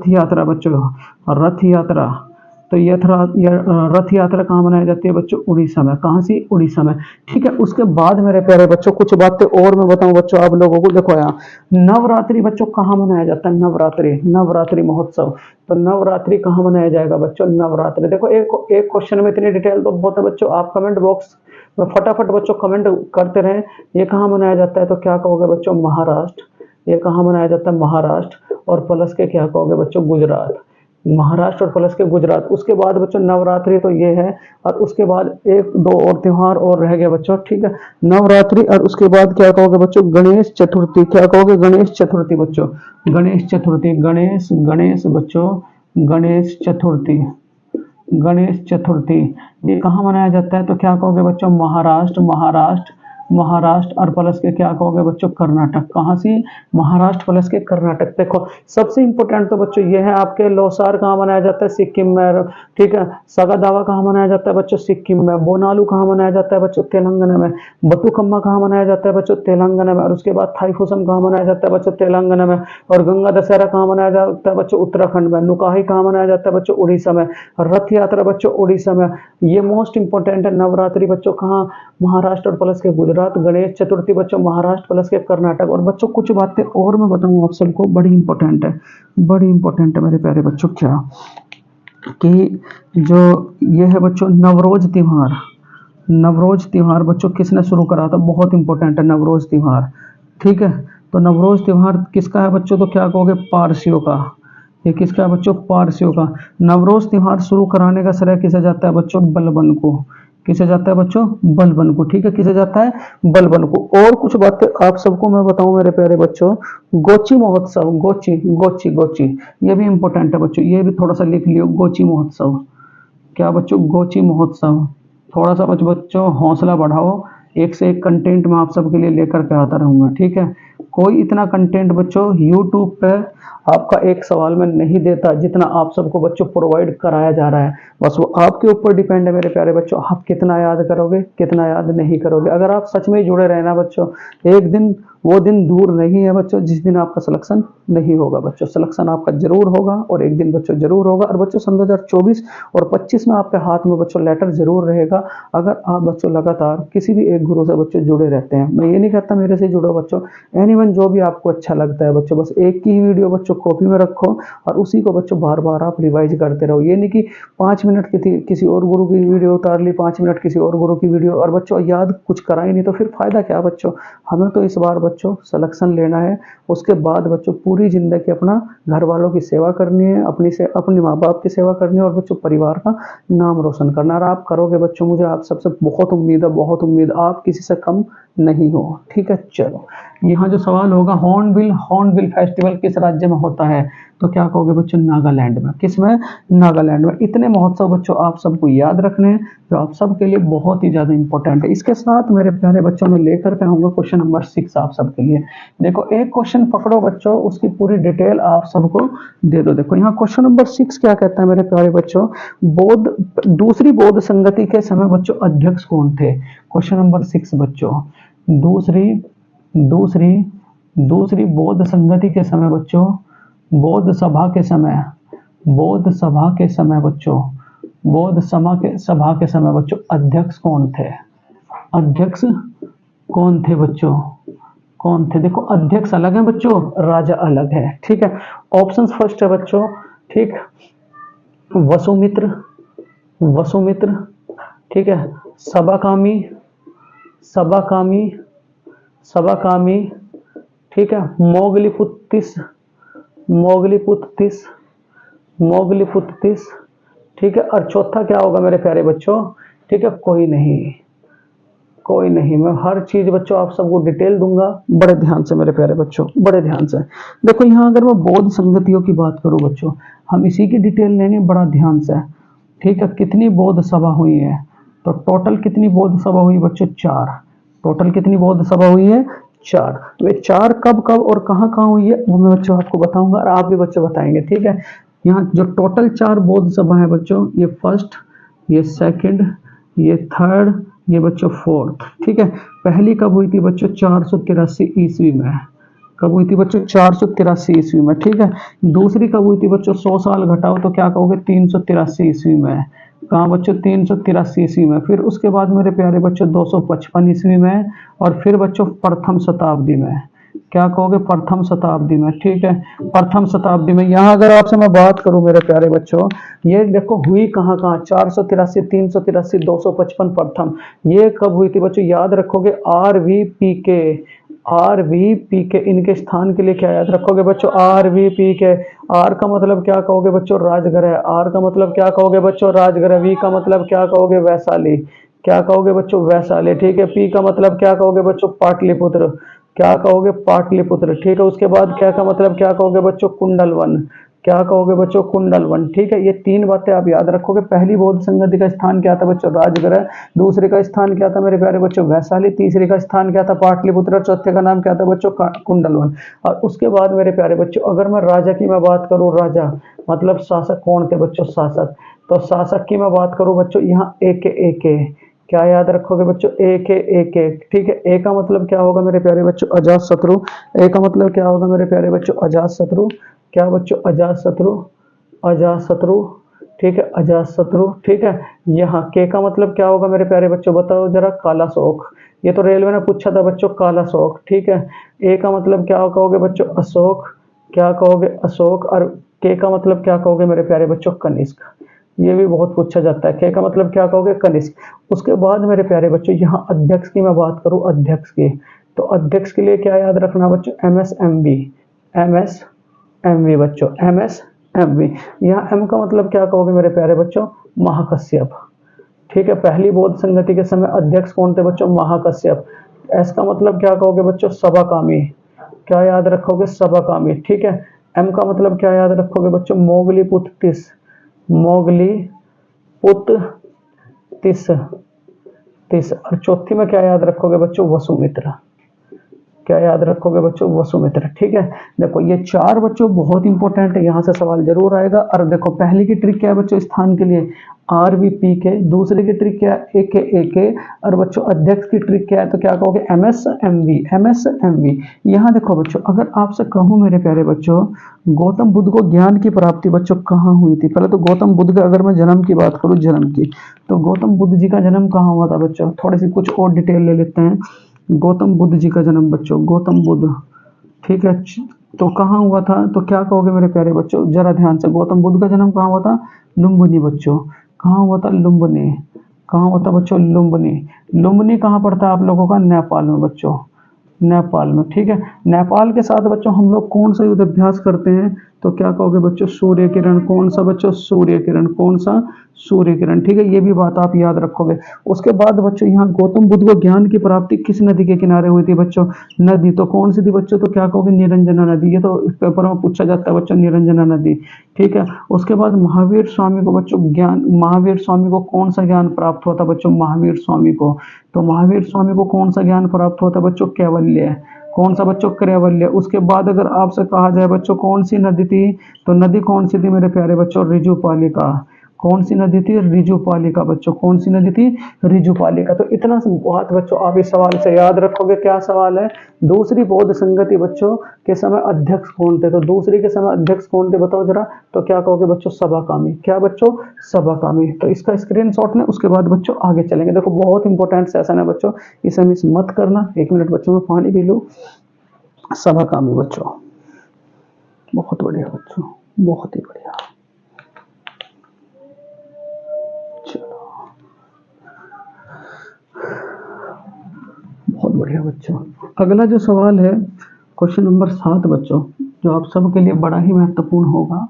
यात्रा बच्चों, रथ यात्रा, तो रथ यात्रा कहाँ मनाई जाती है बच्चों? उड़ीसा में। कहाँ से? उड़ीसा में, ठीक है। उसके बाद मेरे प्यारे बच्चों कुछ बातें और मैं बताऊं बच्चों आप लोगों को, देखो यहाँ नवरात्रि बच्चों कहाँ मनाया जाता है? नवरात्रि, नवरात्रि महोत्सव। तो नवरात्रि कहाँ मनाया जाएगा बच्चों? नवरात्रि। देखो एक एक क्वेश्चन में इतनी डिटेल तो बहुत है बच्चों, आप कमेंट बॉक्स में फटाफट बच्चों कमेंट करते रहें। ये कहाँ मनाया जाता है? तो क्या कहोगे बच्चों? महाराष्ट्र। ये कहाँ मनाया जाता है? महाराष्ट्र। और प्लस के क्या कहोगे बच्चों? गुजरात। महाराष्ट्र और प्लस के गुजरात। उसके बाद बच्चों नवरात्रि तो ये है, और उसके बाद एक दो और त्योहार और रह गया बच्चों, ठीक है। नवरात्रि और उसके बाद क्या कहोगे बच्चों? गणेश चतुर्थी। क्या कहोगे? गणेश चतुर्थी बच्चों। गणेश चतुर्थी, गणेश गणेश बच्चों, गणेश चतुर्थी। गणेश चतुर्थी ये कहाँ मनाया जाता है? तो क्या कहोगे बच्चों? महाराष्ट्र। महाराष्ट्र, महाराष्ट्र और प्लस के क्या कहोगे बच्चों? कर्नाटक। कहाँ से? महाराष्ट्र प्लस के कर्नाटक। देखो सबसे इंपॉर्टेंट तो बच्चों ये है आपके, लोसार कहाँ मनाया जाता है? सिक्किम में, ठीक है। सगा दावा कहाँ मनाया जाता है बच्चों? सिक्किम में। बोनालू कहाँ मनाया जाता है बच्चों? तेलंगाना में। बतुकम्मा कहाँ मनाया जाता है बच्चों? तेलंगाना में। और उसके बाद थाईपुसम कहाँ मनाया जाता है बच्चों? तेलंगाना में। और गंगा दशहरा कहाँ मनाया जाता है बच्चों? उत्तराखंड में। नुकाही कहाँ मनाया जाता है बच्चों? उड़ीसा में। रथ यात्रा बच्चों उड़ीसा में। ये मोस्ट इंपॉर्टेंट है। नवरात्रि बच्चों कहाँ? महाराष्ट्र और प्लस के गुजरात। गणेश चतुर्थी बच्चों महाराष्ट्र प्लस के कर्नाटक। और बच्चों कुछ बातें और मैं बताऊं आप सबको, बड़ी इंपॉर्टेंट है, बड़ी इंपॉर्टेंट है मेरे प्यारे बच्चों। क्या कि जो ये है बच्चों नवरोज त्योहार। नवरोज त्योहार बच्चों किसने शुरू करा था? बहुत इंपॉर्टेंट है नवरोज त्योहार, ठीक है। तो नवरोज त्योहार किसका है बच्चों? तो क्या कहोगे? पारसियों का। ये किसका है बच्चों? पारसियों का। नवरोज त्योहार शुरू कराने का श्रेय किसे जाता है बच्चों? बलबन को। किसे जाता है बच्चों? बलबन को, ठीक है। किसे जाता है? बलबन को। और कुछ बातें आप सबको मैं बताऊं मेरे प्यारे बच्चों, गोची महोत्सव। गोची गोची गोची ये भी इंपॉर्टेंट है बच्चों, ये भी थोड़ा सा लिख लियो। गोची महोत्सव। क्या बच्चों? गोची महोत्सव। थोड़ा सा बच्चों हौसला बढ़ाओ, एक से एक कंटेंट मैं आप सबके लिए लेकर के आता रहूंगा, ठीक है। कोई इतना कंटेंट बच्चों यूट्यूब पे आपका एक सवाल में नहीं देता जितना आप सबको बच्चों प्रोवाइड कराया जा रहा है। बस वो आपके ऊपर डिपेंड है मेरे प्यारे बच्चों, आप कितना याद करोगे, कितना याद नहीं करोगे। अगर आप सच में ही जुड़े रहना बच्चों, एक दिन वो दिन दूर नहीं है बच्चों जिस दिन आपका सिलेक्शन नहीं होगा बच्चों। सिलेक्शन आपका जरूर होगा और एक दिन बच्चों जरूर होगा। और बच्चों सन 2024 और 25 में आपके हाथ में बच्चों लेटर जरूर रहेगा, अगर आप बच्चों लगातार किसी भी एक गुरु से बच्चों जुड़े रहते हैं। मैं ये नहीं कहता मेरे से जुड़ो बच्चों, एनीवन जो भी आपको अच्छा लगता है बच्चों, बस एक ही वीडियो बच्चों कॉपी में रखो और उसी को बच्चों बार बार आप रिवाइज करते रहो। ये नहीं कि 5 मिनट किसी और गुरु की वीडियो उतार ली, 5 मिनट किसी और गुरु की वीडियो, और बच्चों याद कुछ करा ही नहीं, तो फिर फायदा क्या बच्चों। हमें तो इस बार बच्चों सिलेक्शन लेना है, उसके बाद बच्चों पूरी जिंदगी अपना घर वालों की सेवा करनी है, अपने माँ बाप की सेवा करनी है और बच्चों परिवार का नाम रोशन करना। और आप करोगे बच्चों, मुझे आप सबसे बहुत उम्मीद है, बहुत उम्मीद। आप किसी से कम नहीं हो, ठीक है। चलो, यहाँ जो सवाल होगा, हॉर्नबिल फेस्टिवल किस राज्य में होता है? तो क्या कहोगे बच्चों? नागालैंड में। किस में? नागालैंड में। इतने महोत्सव बच्चों आप सबको याद रखने हैं, जो आप सबके लिए बहुत ही ज्यादा इंपॉर्टेंट है। इसके साथ मेरे प्यारे बच्चों में लेकर के आऊंगा क्वेश्चन नंबर 6 आप सबके लिए। देखो, एक क्वेश्चन पकड़ो बच्चों, उसकी पूरी डिटेल आप सबको दे दो। देखो यहाँ क्वेश्चन नंबर 6 क्या कहता है मेरे प्यारे बच्चों, दूसरी बौद्ध संगति के समय बच्चों अध्यक्ष कौन थे? क्वेश्चन नंबर 6 बच्चों, दूसरी दूसरी दूसरी बौद्ध संगति के समय बच्चों, बौद्ध सभा के समय, बौद्ध सभा के समय बच्चों, बौद्ध सभा के समय बच्चों अध्यक्ष कौन थे? अध्यक्ष कौन थे बच्चों? कौन थे? देखो, अध्यक्ष अलग है बच्चों, राजा अलग है, ठीक है। ऑप्शन फर्स्ट है बच्चों, ठीक, वसुमित्र, वसुमित्र, ठीक है, सबाकामी, सबाकामी, सबाकामी, ठीक है, मोगलीपुत्तिस, मोगलीपुत्तिस, मोगलीपुत्तिस, ठीक है। और चौथा क्या होगा मेरे प्यारे बच्चों? ठीक है, कोई नहीं, कोई नहीं। मैं हर चीज बच्चों आप सबको डिटेल दूंगा, बड़े ध्यान से मेरे प्यारे बच्चों, बड़े ध्यान से। देखो यहाँ अगर मैं बौद्ध संगतियों की बात करूं बच्चों, हम इसी की डिटेल लेंगे बड़ा ध्यान से, ठीक है। कितनी बौद्ध सभा हुई है? तो टोटल कितनी बौद्ध सभा हुई बच्चों? 4। टोटल कितनी बौद्ध सभा हुई है? 4। वे 4 कब कब और कहाँ कहाँ हुई है वो मैं बच्चों आपको बताऊंगा और आप भी बच्चों बताएंगे, ठीक है। यहाँ जो टोटल 4 बौद्ध सभा है बच्चों, ये फर्स्ट, ये सेकंड, ये थर्ड, ये बच्चों फोर्थ, ठीक है। पहली कब हुई थी बच्चों? 483 ईस्वी में। कब हुई थी बच्चों? 483 ईस्वी में, ठीक है। दूसरी कब हुई थी बच्चों? 100 साल घटाओ तो क्या कहोगे? 383 ईस्वी में। कहाँ बच्चों? 383 ईस्वी में। फिर उसके बाद मेरे प्यारे बच्चों 255 ईस्वी में, और फिर बच्चों प्रथम शताब्दी में। क्या कहोगे? प्रथम शताब्दी में, ठीक है। प्रथम शताब्दी में। यहाँ अगर आपसे मैं बात करूं मेरे प्यारे बच्चों, ये देखो हुई कहाँ कहाँ, 483, 383, 255 प्रथम, ये कब हुई थी बच्चों? याद रखोगे RVPK, RVPK, इनके स्थान के लिए क्या याद रखोगे बच्चों? RVPK। आर का मतलब क्या कहोगे बच्चों? राजगृह। आर का मतलब क्या कहोगे बच्चों? राजगृह। वी का मतलब क्या कहोगे? वैशाली। क्या कहोगे बच्चों? वैशाली, ठीक है। पी का मतलब क्या कहोगे बच्चों? पाटलिपुत्र। क्या कहोगे? पाटलिपुत्र, ठीक है। उसके बाद क्या का मतलब क्या कहोगे बच्चों? कुंडलवन। क्या कहोगे बच्चों? कुंडलवन, ठीक है। ये 3 बातें आप याद रखोगे। पहली बौद्ध संगति का स्थान क्या था बच्चों? राजगृह। दूसरे का स्थान क्या था मेरे प्यारे बच्चों? वैशाली। तीसरे का स्थान क्या था? पाटलिपुत्र। चौथे का नाम क्या था बच्चों? कुंडलवन। और उसके बाद मेरे प्यारे बच्चों अगर मैं राजा की मैं बात करूं, राजा मतलब शासक कौन थे बच्चों? शासक। तो शासक की मैं बात करूं बच्चों, यहाँ एके, क्या याद रखोगे बच्चों? एके, ठीक है। ए का मतलब क्या होगा मेरे प्यारे बच्चों? अजात शत्रु। ए का मतलब क्या होगा मेरे प्यारे बच्चों? अजात शत्रु। क्या बच्चों? अजात शत्रु, अजात शत्रु, ठीक है। अजात शत्रु, ठीक है। यहाँ के का मतलब क्या होगा मेरे प्यारे बच्चों? बताओ जरा। कालाशोक। ये तो रेलवे ने पूछा था बच्चों, कालाशोक, ठीक है। ए का मतलब क्या कहोगे बच्चों? अशोक। क्या कहोगे? अशोक। और के का मतलब क्या कहोगे मेरे प्यारे बच्चों? कनिष्क। ये भी बहुत पूछा जाता है। के का मतलब क्या कहोगे? कनिष्क। उसके बाद मेरे प्यारे बच्चों यहाँ अध्यक्ष की मैं बात करूँ, अध्यक्ष की, तो अध्यक्ष के लिए क्या याद रखना बच्चों? MSMB, MSMB बच्चों, MSMB। यहाँ एम का मतलब क्या कहोगे मेरे प्यारे बच्चों? महाकश्यप, ठीक है। पहली बौद्ध संगति के समय अध्यक्ष कौन थे बच्चों? महाकश्यप। एस का मतलब क्या कहोगे बच्चों? सभाकामी। क्या याद रखोगे? सभाकामी, ठीक है। एम का मतलब क्या याद रखोगे बच्चों? मोगलीपुत्तिस, मोगलीपुत्तिस, तिस। और चौथी में क्या याद रखोगे बच्चों? वसुमित्र। क्या याद रखोगे बच्चों? वसुमित्र। ठीक है, देखो ये 4 बच्चों बहुत इंपॉर्टेंट है, यहाँ से सवाल जरूर आएगा। और देखो पहली की ट्रिक क्या है बच्चों? स्थान के लिए RVP दूसरे की ट्रिक क्या है? AK। और बच्चों अध्यक्ष की ट्रिक क्या है? तो क्या कहोगे? MS MV। यहाँ देखो बच्चों, अगर आपसे कहूँ मेरे प्यारे बच्चों, गौतम बुद्ध को ज्ञान की प्राप्ति बच्चों कहाँ हुई थी? पहले तो गौतम बुद्ध का अगर मैं जन्म की बात करूँ, जन्म की, तो गौतम बुद्ध जी का जन्म कहाँ हुआ था बच्चों? थोड़ी सी कुछ और डिटेल ले लेते हैं। गौतम बुद्ध जी का जन्म बच्चों, गौतम बुद्ध, ठीक है, तो कहाँ हुआ था? तो क्या कहोगे मेरे प्यारे बच्चों? जरा ध्यान से, गौतम बुद्ध का जन्म कहाँ हुआ था? लुम्बिनी बच्चों। कहाँ हुआ था? लुम्बिनी। कहाँ होता बच्चों? लुम्बिनी। लुम्बिनी कहाँ पड़ता है आप लोगों का? नेपाल में बच्चों, नेपाल में। ठीक है, नेपाल के साथ बच्चों हम लोग कौन सा युद्ध अभ्यास करते हैं? तो क्या कहोगे बच्चों? सूर्य किरण। कौन सा बच्चों? सूर्य किरण। कौन सा? सूर्य किरण। ठीक है, ये भी बात आप याद रखोगे। उसके बाद बच्चों यहाँ गौतम बुद्ध को ज्ञान की प्राप्ति किस नदी के किनारे हुई थी बच्चों? नदी, तो कौन सी थी बच्चों? तो क्या कहोगे? निरंजना नदी। ये तो पेपर में पूछा जाता है बच्चों, निरंजना नदी। ठीक है, उसके बाद महावीर स्वामी को बच्चों ज्ञान, महावीर स्वामी को कौन सा ज्ञान प्राप्त हुआ था बच्चों? महावीर स्वामी को, तो महावीर स्वामी को कौन सा ज्ञान प्राप्त हुआ था बच्चों? कैवल्य। कौन सा बच्चों? कैवल्य। उसके बाद अगर आपसे कहा जाए बच्चों कौन सी नदी थी, तो नदी कौन सी थी मेरे प्यारे बच्चों? ऋजुपालिका। कौन सी नदी थी? ऋजुपालिका बच्चों। कौन सी नदी थी? ऋजुपालिका। तो इतना बात बच्चों आप इस सवाल से याद रखोगे। क्या सवाल है? दूसरी बौद्ध संगति बच्चों के समय अध्यक्ष कौन थे? तो दूसरी के समय अध्यक्ष कौन थे बताओ जरा? तो क्या कहोगे बच्चों? सभाकामी। क्या बच्चों? सभाकामी। तो इसका स्क्रीनशॉट लें, उसके बाद बच्चों आगे चलेंगे। देखो बहुत इंपॉर्टेंट सेशन है बच्चों, इसे मिस मत करना। 1 मिनट बच्चों में पानी पी लो। सभाकामी बच्चों, बहुत बढ़िया बच्चों, बहुत ही बढ़िया। चलो, बहुत बढ़िया बच्चों। अगला जो सवाल है क्वेश्चन नंबर 7 बच्चों, जो आप सबके लिए बड़ा ही महत्वपूर्ण होगा।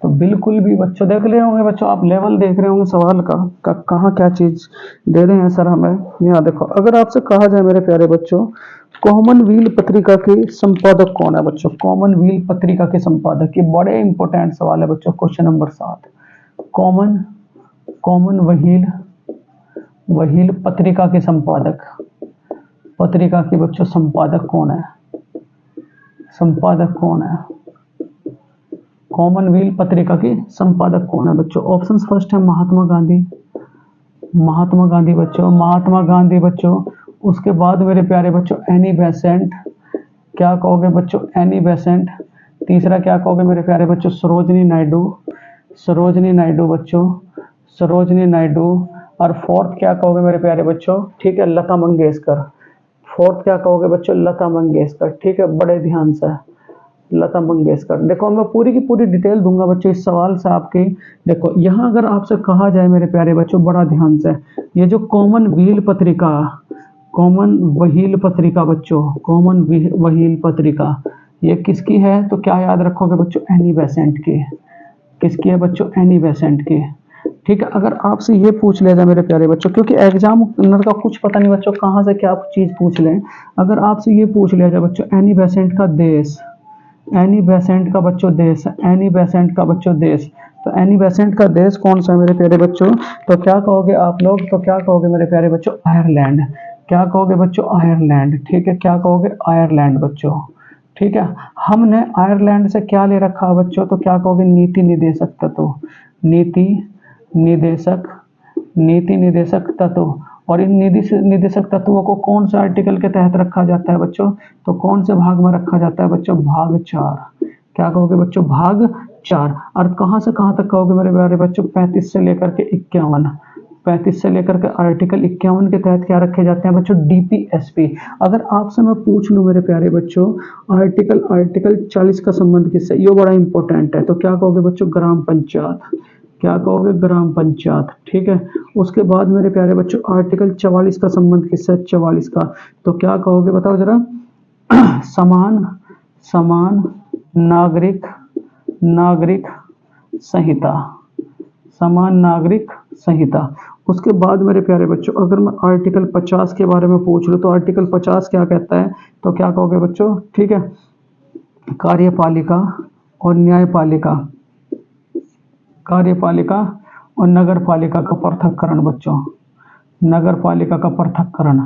तो बिल्कुल भी बच्चों देख रहे होंगे बच्चों, आप लेवल देख रहे होंगे सवाल का कहाँ क्या चीज दे रहे हैं सर हमें। यहाँ देखो, अगर आपसे कहा जाए मेरे प्यारे बच्चों, कॉमनवेल्थ पत्रिका के संपादक कौन है बच्चों? कॉमनवेल्थ पत्रिका के संपादक, ये बड़े इंपॉर्टेंट सवाल है बच्चों। क्वेश्चन नंबर 7, कॉमन कॉमनवेल्थ पत्रिका के संपादक, पत्रिका के बच्चों संपादक कौन है? संपादक कौन है? कॉमनवेल्थ पत्रिका के संपादक कौन है बच्चों? ऑप्शंस फर्स्ट है महात्मा गांधी, महात्मा गांधी बच्चों, महात्मा गांधी बच्चों। उसके बाद मेरे प्यारे बच्चों एनी बेसेंट। क्या कहोगे बच्चों? Annie Besant. तीसरा क्या कहोगे मेरे प्यारे बच्चों? सरोजनी नायडू, सरोजनी नायडू बच्चों, सरोजनी नायडू। और फोर्थ क्या कहोगे मेरे प्यारे बच्चों? ठीक है, लता मंगेशकर। फोर्थ क्या कहोगे बच्चों? लता मंगेशकर। ठीक है, बड़े ध्यान से, लता मंगेशकर। देखो मैं पूरी की पूरी डिटेल दूंगा बच्चों इस सवाल से आपके। देखो यहाँ अगर आपसे कहा जाए मेरे प्यारे बच्चों, बड़ा ध्यान से, ये जो कॉमनवेल्थ पत्रिका, कॉमनवेल्थ पत्रिका बच्चों, कॉमनवेल्थ पत्रिका, ये किसकी है? तो क्या याद रखोगे बच्चों? एनी बेसेंट की। किसकी है बच्चों? एनी बेसेंट की। ठीक है, अगर आपसे ये पूछ लिया जाए मेरे प्यारे बच्चों, क्योंकि एग्जामिनर का कुछ पता नहीं बच्चों कहाँ से क्या चीज पूछ लें। अगर आपसे ये पूछ लिया जाए बच्चों एनी बेसेंट का देश, एनी बेसेंट का बच्चों देश, एनी बेसेंट का बच्चों देश, तो एनी बेसेंट का देश कौन सा है मेरे प्यारे बच्चों? तो क्या कहोगे आप लोग? तो क्या कहोगे मेरे प्यारे बच्चों? आयरलैंड। क्या कहोगे बच्चों? आयरलैंड। ठीक है, क्या कहोगे? आयरलैंड बच्चों। ठीक है, हमने आयरलैंड से क्या ले रखा है बच्चों? तो क्या कहोगे? नीति निदेशक तत्व, नीति निदेशक, नीति निदेशक तत्व। और इन निदेशक तत्वों को कौन से आर्टिकल के तहत रखा जाता है बच्चों? तो कौन से भाग में रखा जाता है बच्चों? भाग 4। क्या कहोगे बच्चों? भाग 4। और कहाँ से कहाँ तक कहोगे मेरे प्यारे बच्चों? 35 से लेकर के 51, 35 से लेकर के आर्टिकल 51 के तहत क्या रखे जाते हैं बच्चों? DPSP। अगर आपसे मैं पूछ लूँ मेरे प्यारे बच्चों, आर्टिकल 40 का संबंध किससे? ये बड़ा इंपॉर्टेंट है। तो क्या कहोगे बच्चों? ग्राम पंचायत। क्या कहोगे? ग्राम पंचायत। ठीक है, उसके बाद मेरे प्यारे बच्चों आर्टिकल 44 का संबंध किससे? 44 का। तो क्या कहोगे बताओ जरा? समान समान नागरिक नागरिक संहिता, समान नागरिक संहिता। उसके बाद मेरे प्यारे बच्चों अगर मैं आर्टिकल 50 के बारे में पूछ लूँ, तो आर्टिकल 50 क्या कहता है? तो क्या कहोगे बच्चों? ठीक है, कार्यपालिका और न्यायपालिका, कार्यपालिका और नगर पालिका का पृथक्करण बच्चों, नगर पालिका का पृथक्करण।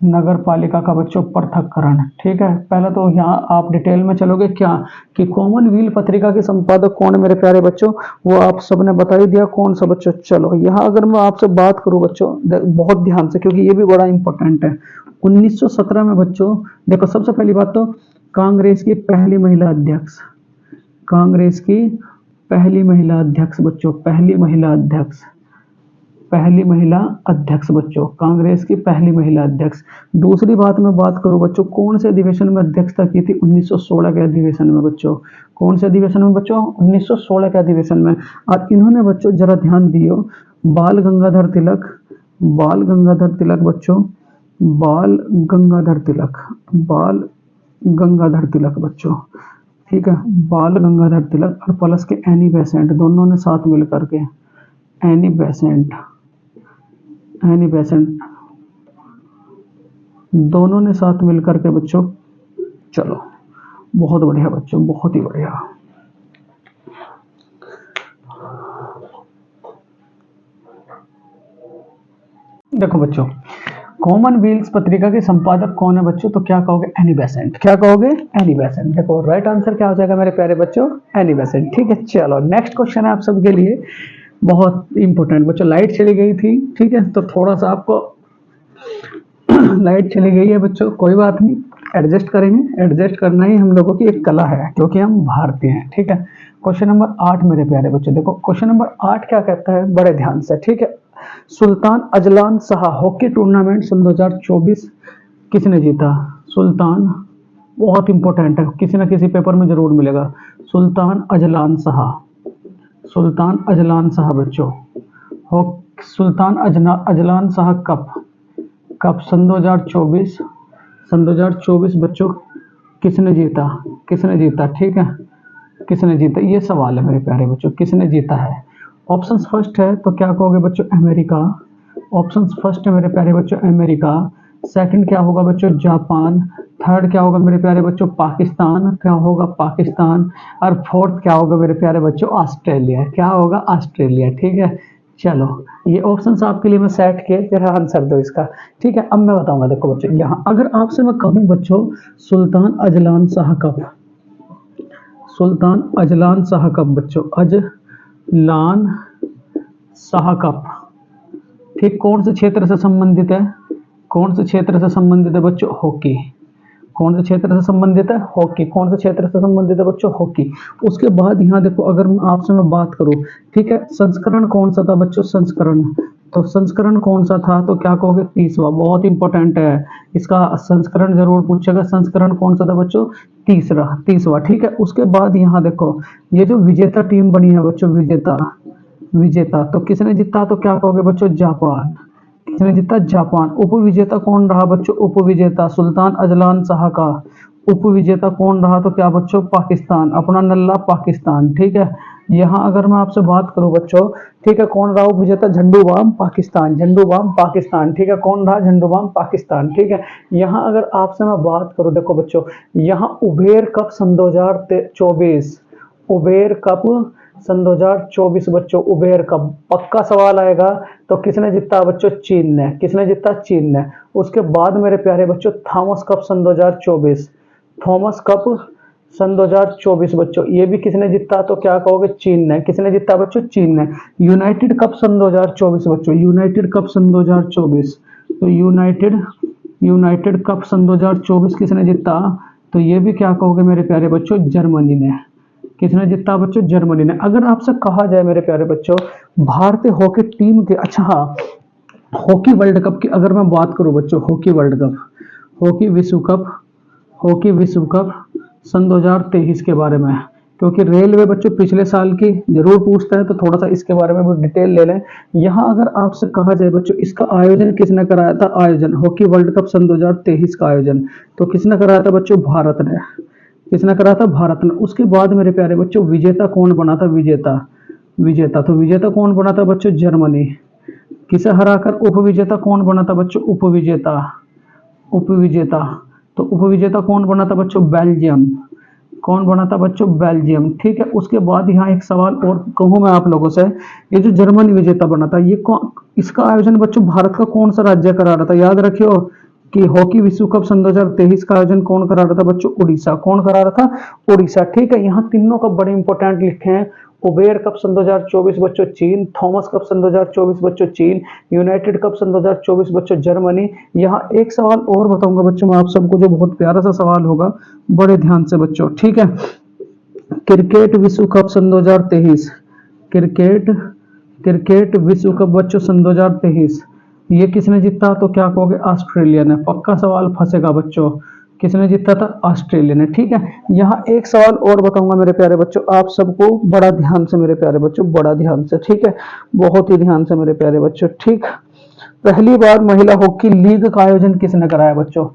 नगर पालिका का बच्चों पृथक्करण। ठीक है, पहले तो यहाँ आप डिटेल में चलोगे क्या कि कॉमनवेल्थ पत्रिका के संपादक कौन है मेरे प्यारे बच्चों, वो आप सबने बता ही दिया कौन सा बच्चों। चलो यहाँ अगर मैं आपसे बात करूँ बच्चों बहुत ध्यान से, क्योंकि ये भी बड़ा इंपॉर्टेंट है। 1917 में बच्चों देखो, सबसे पहली बात तो कांग्रेस की पहली महिला अध्यक्ष, कांग्रेस की पहली महिला अध्यक्ष बच्चों, पहली महिला अध्यक्ष बच्चों, कांग्रेस की पहली महिला अध्यक्ष। दूसरी बात मैं बात करूं बच्चों, कौन से अधिवेशन में अध्यक्षता की थी, 1916 के अधिवेशन में बच्चों। कौन से अधिवेशन में बच्चों, 1916 के अधिवेशन में। और इन्होंने बच्चों जरा ध्यान दियो, बाल गंगाधर तिलक, बाल गंगाधर तिलक बच्चों, बाल गंगाधर तिलक, बाल गंगाधर तिलक बच्चों। ठीक है, बाल गंगाधर तिलक और प्लस के एनी बेसेंट, दोनों ने साथ मिलकर के, एनी बेसेंट, एनी बेसेंट, दोनों ने साथ मिलकर के बच्चों। चलो बहुत बढ़िया बच्चों, बहुत ही बढ़िया। देखो बच्चों, कॉमनवेल्थ पत्रिका के संपादक कौन है बच्चों, तो क्या कहोगे, एनी बेसेंट। क्या कहोगे, एनी बेसेंट। देखो राइट आंसर क्या हो जाएगा मेरे प्यारे बच्चों, एनी बेसेंट। ठीक है, चलो नेक्स्ट क्वेश्चन है आप सबके लिए बहुत इंपॉर्टेंट बच्चों। लाइट चली गई थी, ठीक है, तो थोड़ा सा आपको लाइट चली गई है बच्चों, कोई बात नहीं, एडजस्ट करेंगे। एडजस्ट करना ही हम लोगों की एक कला है, क्योंकि हम भारतीय हैं। ठीक है, क्वेश्चन नंबर 8 मेरे प्यारे बच्चों, देखो क्वेश्चन नंबर 8 क्या कहता है, बड़े ध्यान से। ठीक है, Sultan Azlan Shah hockey tournament सन 2024 किसने जीता। सुल्तान, बहुत इंपॉर्टेंट है, किसी ना किसी पेपर में जरूर मिलेगा। Sultan Azlan Shah, Sultan Azlan Shah बच्चों, हो Sultan Azlan Shah cup, cup सन 2024, सन 2024 बच्चों किसने जीता, किसने जीता। ठीक है, किसने जीता, ये सवाल है मेरे प्यारे बच्चों, किसने जीता है। ऑप्शन फर्स्ट है तो क्या कहोगे बच्चों, अमेरिका। ऑप्शन फर्स्ट है मेरे प्यारे बच्चों, अमेरिका। सेकंड क्या होगा बच्चों, जापान। थर्ड क्या होगा मेरे प्यारे बच्चों, पाकिस्तान। क्या होगा, पाकिस्तान। और फोर्थ क्या होगा मेरे प्यारे बच्चों, ऑस्ट्रेलिया। क्या होगा, ऑस्ट्रेलिया। ठीक है, चलो ये ऑप्शंस आपके लिए मैं सेट किए, फिर आंसर दो इसका। ठीक है, अब मैं बताऊंगा। देखो बच्चों, यहाँ अगर आपसे मैं कहूँ बच्चों, सुल्तान अजलान शाह कप, सुल्तान अजलान शाह कप बच्चों, अजलान शाह कप, ठीक, कौन से क्षेत्र से संबंधित है, कौन से क्षेत्र से संबंधित है बच्चों, हॉकी। कौन से क्षेत्र से संबंधित है, हॉकी। कौन से क्षेत्र से संबंधित है बच्चों, हॉकी। उसके बाद यहाँ देखो, अगर मैं आपसे मैं बात करूँ, ठीक है, संस्करण कौन सा था बच्चों, संस्करण, तो संस्करण कौन सा था, तो क्या कहोगे, 30वां। बहुत इंपॉर्टेंट है, इसका संस्करण जरूर पूछेगा। संस्करण कौन सा था बच्चों, 30वां। ठीक है, उसके बाद यहाँ देखो, ये जो विजेता टीम बनी है बच्चों, विजेता, विजेता तो किसने जीता, तो क्या कहोगे बच्चों, जापान। किसने जीता, जापान। उपविजेता कौन रहा बच्चों, उपविजेता सुल्तान अजलान शाह का उपविजेता कौन रहा, तो क्या बच्चों, पाकिस्तान, अपना नल्ला पाकिस्तान। ठीक है, यहाँ अगर मैं आपसे बात करूं बच्चों, ठीक है, कौन रहा उपविजेता, झंडूबाम पाकिस्तान, झंडूबाम पाकिस्तान। ठीक है, कौन रहा, झंडूबाम पाकिस्तान। ठीक है, यहाँ अगर आपसे मैं बात करूं, देखो बच्चों, यहाँ उबेर कप सन 2024, उबेर कप सन 2024 बच्चों, उबेर कप पक्का सवाल आएगा। तो किसने जीता बच्चों, चीन ने। किसने जीता, चीन ने। उसके बाद मेरे प्यारे बच्चों, थॉमस कप सन 2024, थॉमस कप सन 2024 बच्चों, ये भी किसने जीता, तो क्या कहोगे, चीन ने। किसने जीता बच्चों, चीन ने। यूनाइटेड कप सन 2024 बच्चों, यूनाइटेड कप सन 2024, तो यूनाइटेड, यूनाइटेड कप सन 2024 किसने जीता, तो ये भी क्या कहोगे मेरे प्यारे बच्चों, जर्मनी ने। किसने जीता बच्चों, जर्मनी ने। अगर आपसे कहा जाए मेरे प्यारे बच्चों, भारतीय हॉकी टीम के, अच्छा हाँ, हॉकी वर्ल्ड कप की अगर मैं बात करूं बच्चों, हॉकी वर्ल्ड कप, हॉकी विश्व कप, हॉकी विश्व कप सन 2023 के बारे में, क्योंकि रेलवे बच्चों पिछले साल की जरूर पूछता है, तो थोड़ा सा इसके बारे में भी डिटेल ले लें। यहाँ अगर आपसे कहा जाए बच्चों, इसका आयोजन किसने कराया था, आयोजन हॉकी वर्ल्ड कप सन 2023 का आयोजन, तो किसने कराया था बच्चों, भारत ने। किसने करा था, भारत ने। उसके बाद मेरे प्यारे बच्चों, विजेता कौन बना था, विजेता, विजेता तो विजेता कौन बना था बच्चों, जर्मनी। किसे हराकर उपविजेता कौन बना था बच्चों, उपविजेता, उपविजेता तो उपविजेता कौन बना था बच्चों, बेल्जियम। कौन बना था बच्चों, बेल्जियम। ठीक है, उसके बाद यहाँ एक सवाल और कहूँ मैं आप लोगों से, ये जो जर्मनी विजेता बना था, ये कौन, इसका आयोजन बच्चों भारत का कौन सा राज्य करा रहा था, याद रखियो, कि हॉकी विश्व कप सन 2023 का आयोजन कौन करा रहा था बच्चों? उड़ीसा। कौन करा रहा था? उड़ीसा। ठीक है, यहाँ तीनों कप बड़े इंपॉर्टेंट लिखे हैं। उबेर कप सन 2024 बच्चों चीन, थॉमस कप सन 2024 बच्चों चीन, यूनाइटेड कप सन 2024 बच्चों जर्मनी। यहाँ एक सवाल और बताऊंगा बच्चों मैं आप सबको, जो बहुत प्यारा सा सवाल होगा, बड़े ध्यान से बच्चों। ठीक है, क्रिकेट विश्व कप सन 2023, क्रिकेट क्रिकेट विश्व कप बच्चों सन 2023 ये किसने जीता? तो क्या कहोगे? ऑस्ट्रेलिया ने। पक्का सवाल फंसेगा बच्चों, किसने जीता था? ऑस्ट्रेलिया ने। ठीक है, यहाँ एक सवाल और बताऊंगा मेरे प्यारे बच्चों आप सबको, बड़ा ध्यान से मेरे प्यारे बच्चों, बड़ा ध्यान से। ठीक है, बहुत ही ध्यान से मेरे प्यारे बच्चों। ठीक, पहली बार महिला हॉकी लीग का आयोजन किसने कराया बच्चों?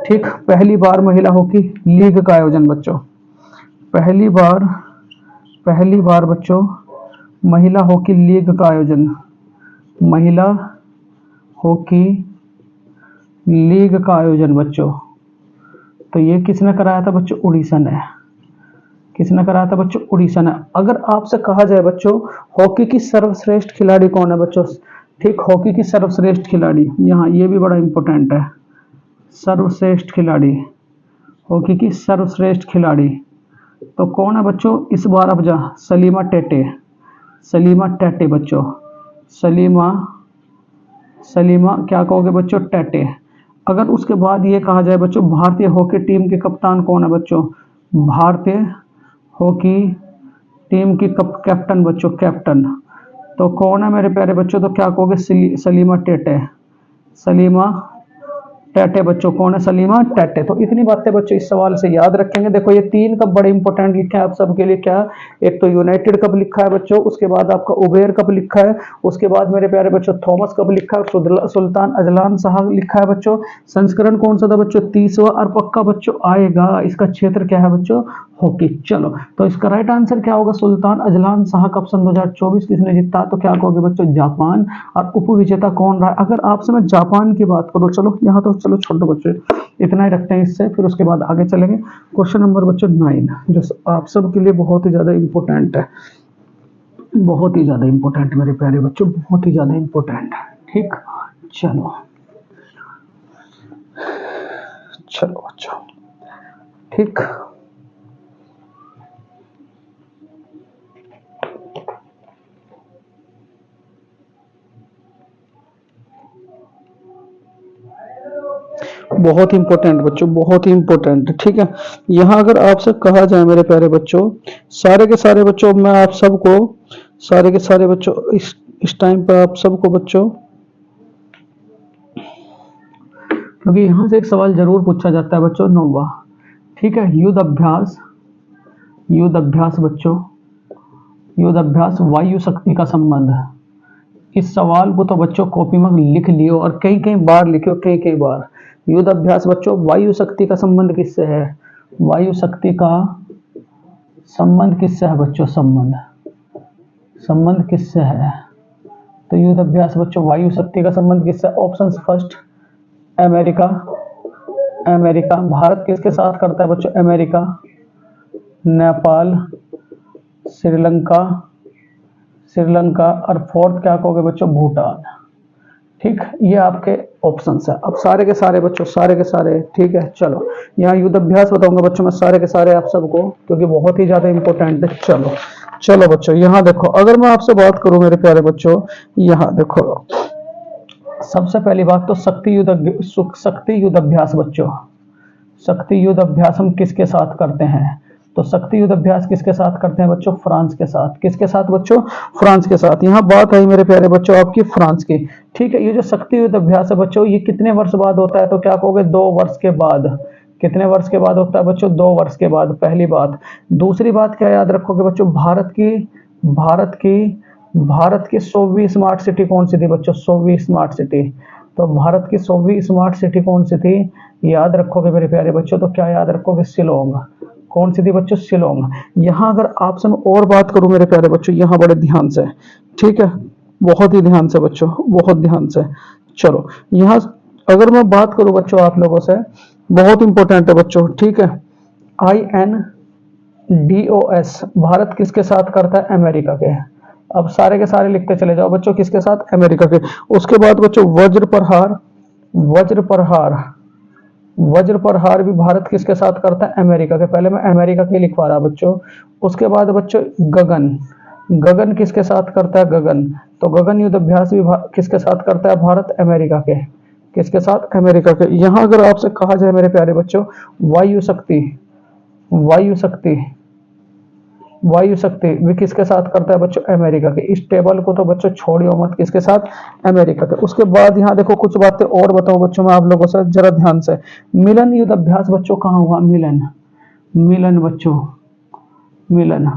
ठीक, पहली बार महिला हॉकी लीग का आयोजन बच्चों, पहली बार बच्चों महिला हॉकी लीग का आयोजन, महिला हॉकी लीग का आयोजन बच्चों, तो ये किसने कराया था बच्चों? उड़ीसा ने। किसने कराया था बच्चों? उड़ीसा ने। अगर आपसे कहा जाए बच्चों हॉकी की सर्वश्रेष्ठ खिलाड़ी कौन है बच्चों? ठीक, हॉकी की सर्वश्रेष्ठ खिलाड़ी, यहाँ ये भी बड़ा इंपॉर्टेंट है। सर्वश्रेष्ठ खिलाड़ी, हॉकी की सर्वश्रेष्ठ खिलाड़ी तो कौन है बच्चों इस बार? अब जा, सलीमा टेटे। सलीमा टेटे बच्चों, सलीमा सलीमा क्या कहोगे बच्चों? टेटे। अगर उसके बाद ये कहा जाए बच्चों भारतीय हॉकी टीम के कप्तान कौन है बच्चों? भारतीय हॉकी टीम की कैप्टन बच्चों, कैप्टन तो कौन है मेरे प्यारे बच्चों? तो क्या कहोगे? सलीमा टेटे। सलीमा टेटे बच्चों, कौन है? सलीमा टेटे। तो इतनी बातें बच्चों इस सवाल से याद रखेंगे। देखो ये तीन कप बड़े इंपॉर्टेंट लिखे हैं आप सबके लिए। क्या? एक तो यूनाइटेड कप लिखा है बच्चों, उसके बाद आपका उबेर कप लिखा है, उसके बाद मेरे प्यारे बच्चों थॉमस कप लिखा है, सुल्तान अजलान शाह लिखा है बच्चों। संस्करण कौन सा था बच्चों? 30वां। और पक्का बच्चों आएगा, इसका क्षेत्र क्या है बच्चों? हॉकी। चलो, तो इसका राइट आंसर क्या होगा? सुल्तान अजलान शाह कप सन 2024 किसने जीता? तो क्या कहोगे बच्चों? जापान। और उप विजेता कौन रहा? अगर आपसे मैं जापान की बात करूं, चलो यहाँ तो चलो छोड़ दो बच्चों, इतना ही रखते हैं इससे, फिर उसके बाद आगे चलेंगे। क्वेश्चन नंबर बच्चों 9, जो आप सब के लिए बहुत ही ज्यादा इंपॉर्टेंट है, बहुत ही ज्यादा इंपॉर्टेंट मेरे प्यारे बच्चों, बहुत ही ज्यादा इंपॉर्टेंट है। ठीक, चलो चलो बच्चों। ठीक, बहुत ही इंपॉर्टेंट बच्चों, बहुत ही इंपॉर्टेंट। ठीक है, यहाँ अगर आपसे कहा जाए मेरे प्यारे बच्चों, सारे के सारे बच्चों मैं आप सबको, सारे के सारे बच्चों इस टाइम पर आप सबको बच्चों, क्योंकि यहाँ से एक सवाल जरूर पूछा जाता है बच्चों 9वां। ठीक है, युद्ध अभ्यास, युद्ध अभ्यास बच्चों, युद्ध अभ्यास वायु शक्ति का संबंध। इस सवाल को तो बच्चों कॉपी में लिख लियो और कई कई बार लिखियो, कई कई बार। युद्ध अभ्यास बच्चों वायु शक्ति का संबंध किससे है? वायु शक्ति का संबंध किससे है बच्चों? संबंध किससे है? तो युद्ध अभ्यास बच्चों वायु शक्ति का संबंध किससे? Option first America, America. Bharat किसके साथ करता है बच्चों? अमेरिका, नेपाल, श्रीलंका, श्रीलंका और फोर्थ क्या कहोगे बच्चों? भूटान। ठीक, ये आपके ऑप्शंस है। अब सारे के सारे बच्चों, सारे के सारे, ठीक है, चलो यहाँ युद्ध अभ्यास बताऊंगा बच्चों मैं सारे के सारे आप सबको, क्योंकि बहुत ही ज्यादा इंपॉर्टेंट है। चलो चलो बच्चों, यहाँ देखो, अगर मैं आपसे बात करूं मेरे प्यारे बच्चों, यहाँ देखो, सबसे पहली बात तो शक्ति युद्ध अभ्यास बच्चों, शक्ति युद्ध अभ्यास हम किसके साथ करते हैं? तो शक्ति युद्ध अभ्यास किसके साथ करते हैं बच्चों? फ्रांस के साथ। किसके साथ बच्चों? फ्रांस के साथ। यहाँ बात आई मेरे प्यारे बच्चों आपकी फ्रांस की। ठीक है, ये जो शक्ति युद्ध अभ्यास है बच्चों, ये कितने वर्ष बाद होता है? तो क्या कहोगे? 2 वर्ष के बाद। कितने वर्ष के बाद होता है बच्चों? 2 वर्ष के बाद, पहली बात। दूसरी बात क्या याद रखोगे बच्चों? भारत की 100वीं स्मार्ट सिटी कौन सी थी बच्चों? 100वीं स्मार्ट सिटी। तो भारत की 100वीं स्मार्ट सिटी कौन सी थी? याद रखोगे मेरे प्यारे बच्चों, तो क्या याद रखोगे? शिलोंग। कौन सी थी बच्चों? शिलोंग। यहाँ अगर आपसे मैं और बात करूं मेरे प्यारे बच्चों, यहाँ बड़े ध्यान से, ठीक है, बहुत ही ध्यान से बच्चों, बहुत ध्यान से। चलो, यहाँ अगर मैं बात करूं बच्चों आप लोगों से, बहुत इंपॉर्टेंट है बच्चों, ठीक है, INDOS भारत किसके साथ करता है? अमेरिका के। अब सारे के सारे लिखते चले जाओ बच्चों, किसके साथ? अमेरिका के। उसके बाद बच्चों वज्र प्रहार, वज्र प्रहार वज्र प्रहार भी भारत किसके साथ करता है? अमेरिका के। पहले मैं अमेरिका के लिखवा रहा बच्चों। उसके बाद बच्चों गगन, गगन किसके साथ करता है? गगन। तो गगन युद्ध अभ्यास भी किसके साथ करता है भारत? अमेरिका के। किसके साथ? अमेरिका के। यहां अगर आपसे कहा जाए मेरे प्यारे बच्चों, वायु शक्ति, वायु शक्ति, वायु शक्ति भी किसके साथ करता है बच्चों? अमेरिका के। इस टेबल को तो बच्चों छोड़ियो मत, किसके साथ? अमेरिका के। उसके बाद यहाँ देखो कुछ बातें और बताओ बच्चों मैं आप लोगों से जरा ध्यान से। मिलन युद्ध अभ्यास बच्चों कहाँ हुआ? मिलन, मिलन बच्चों, मिलन।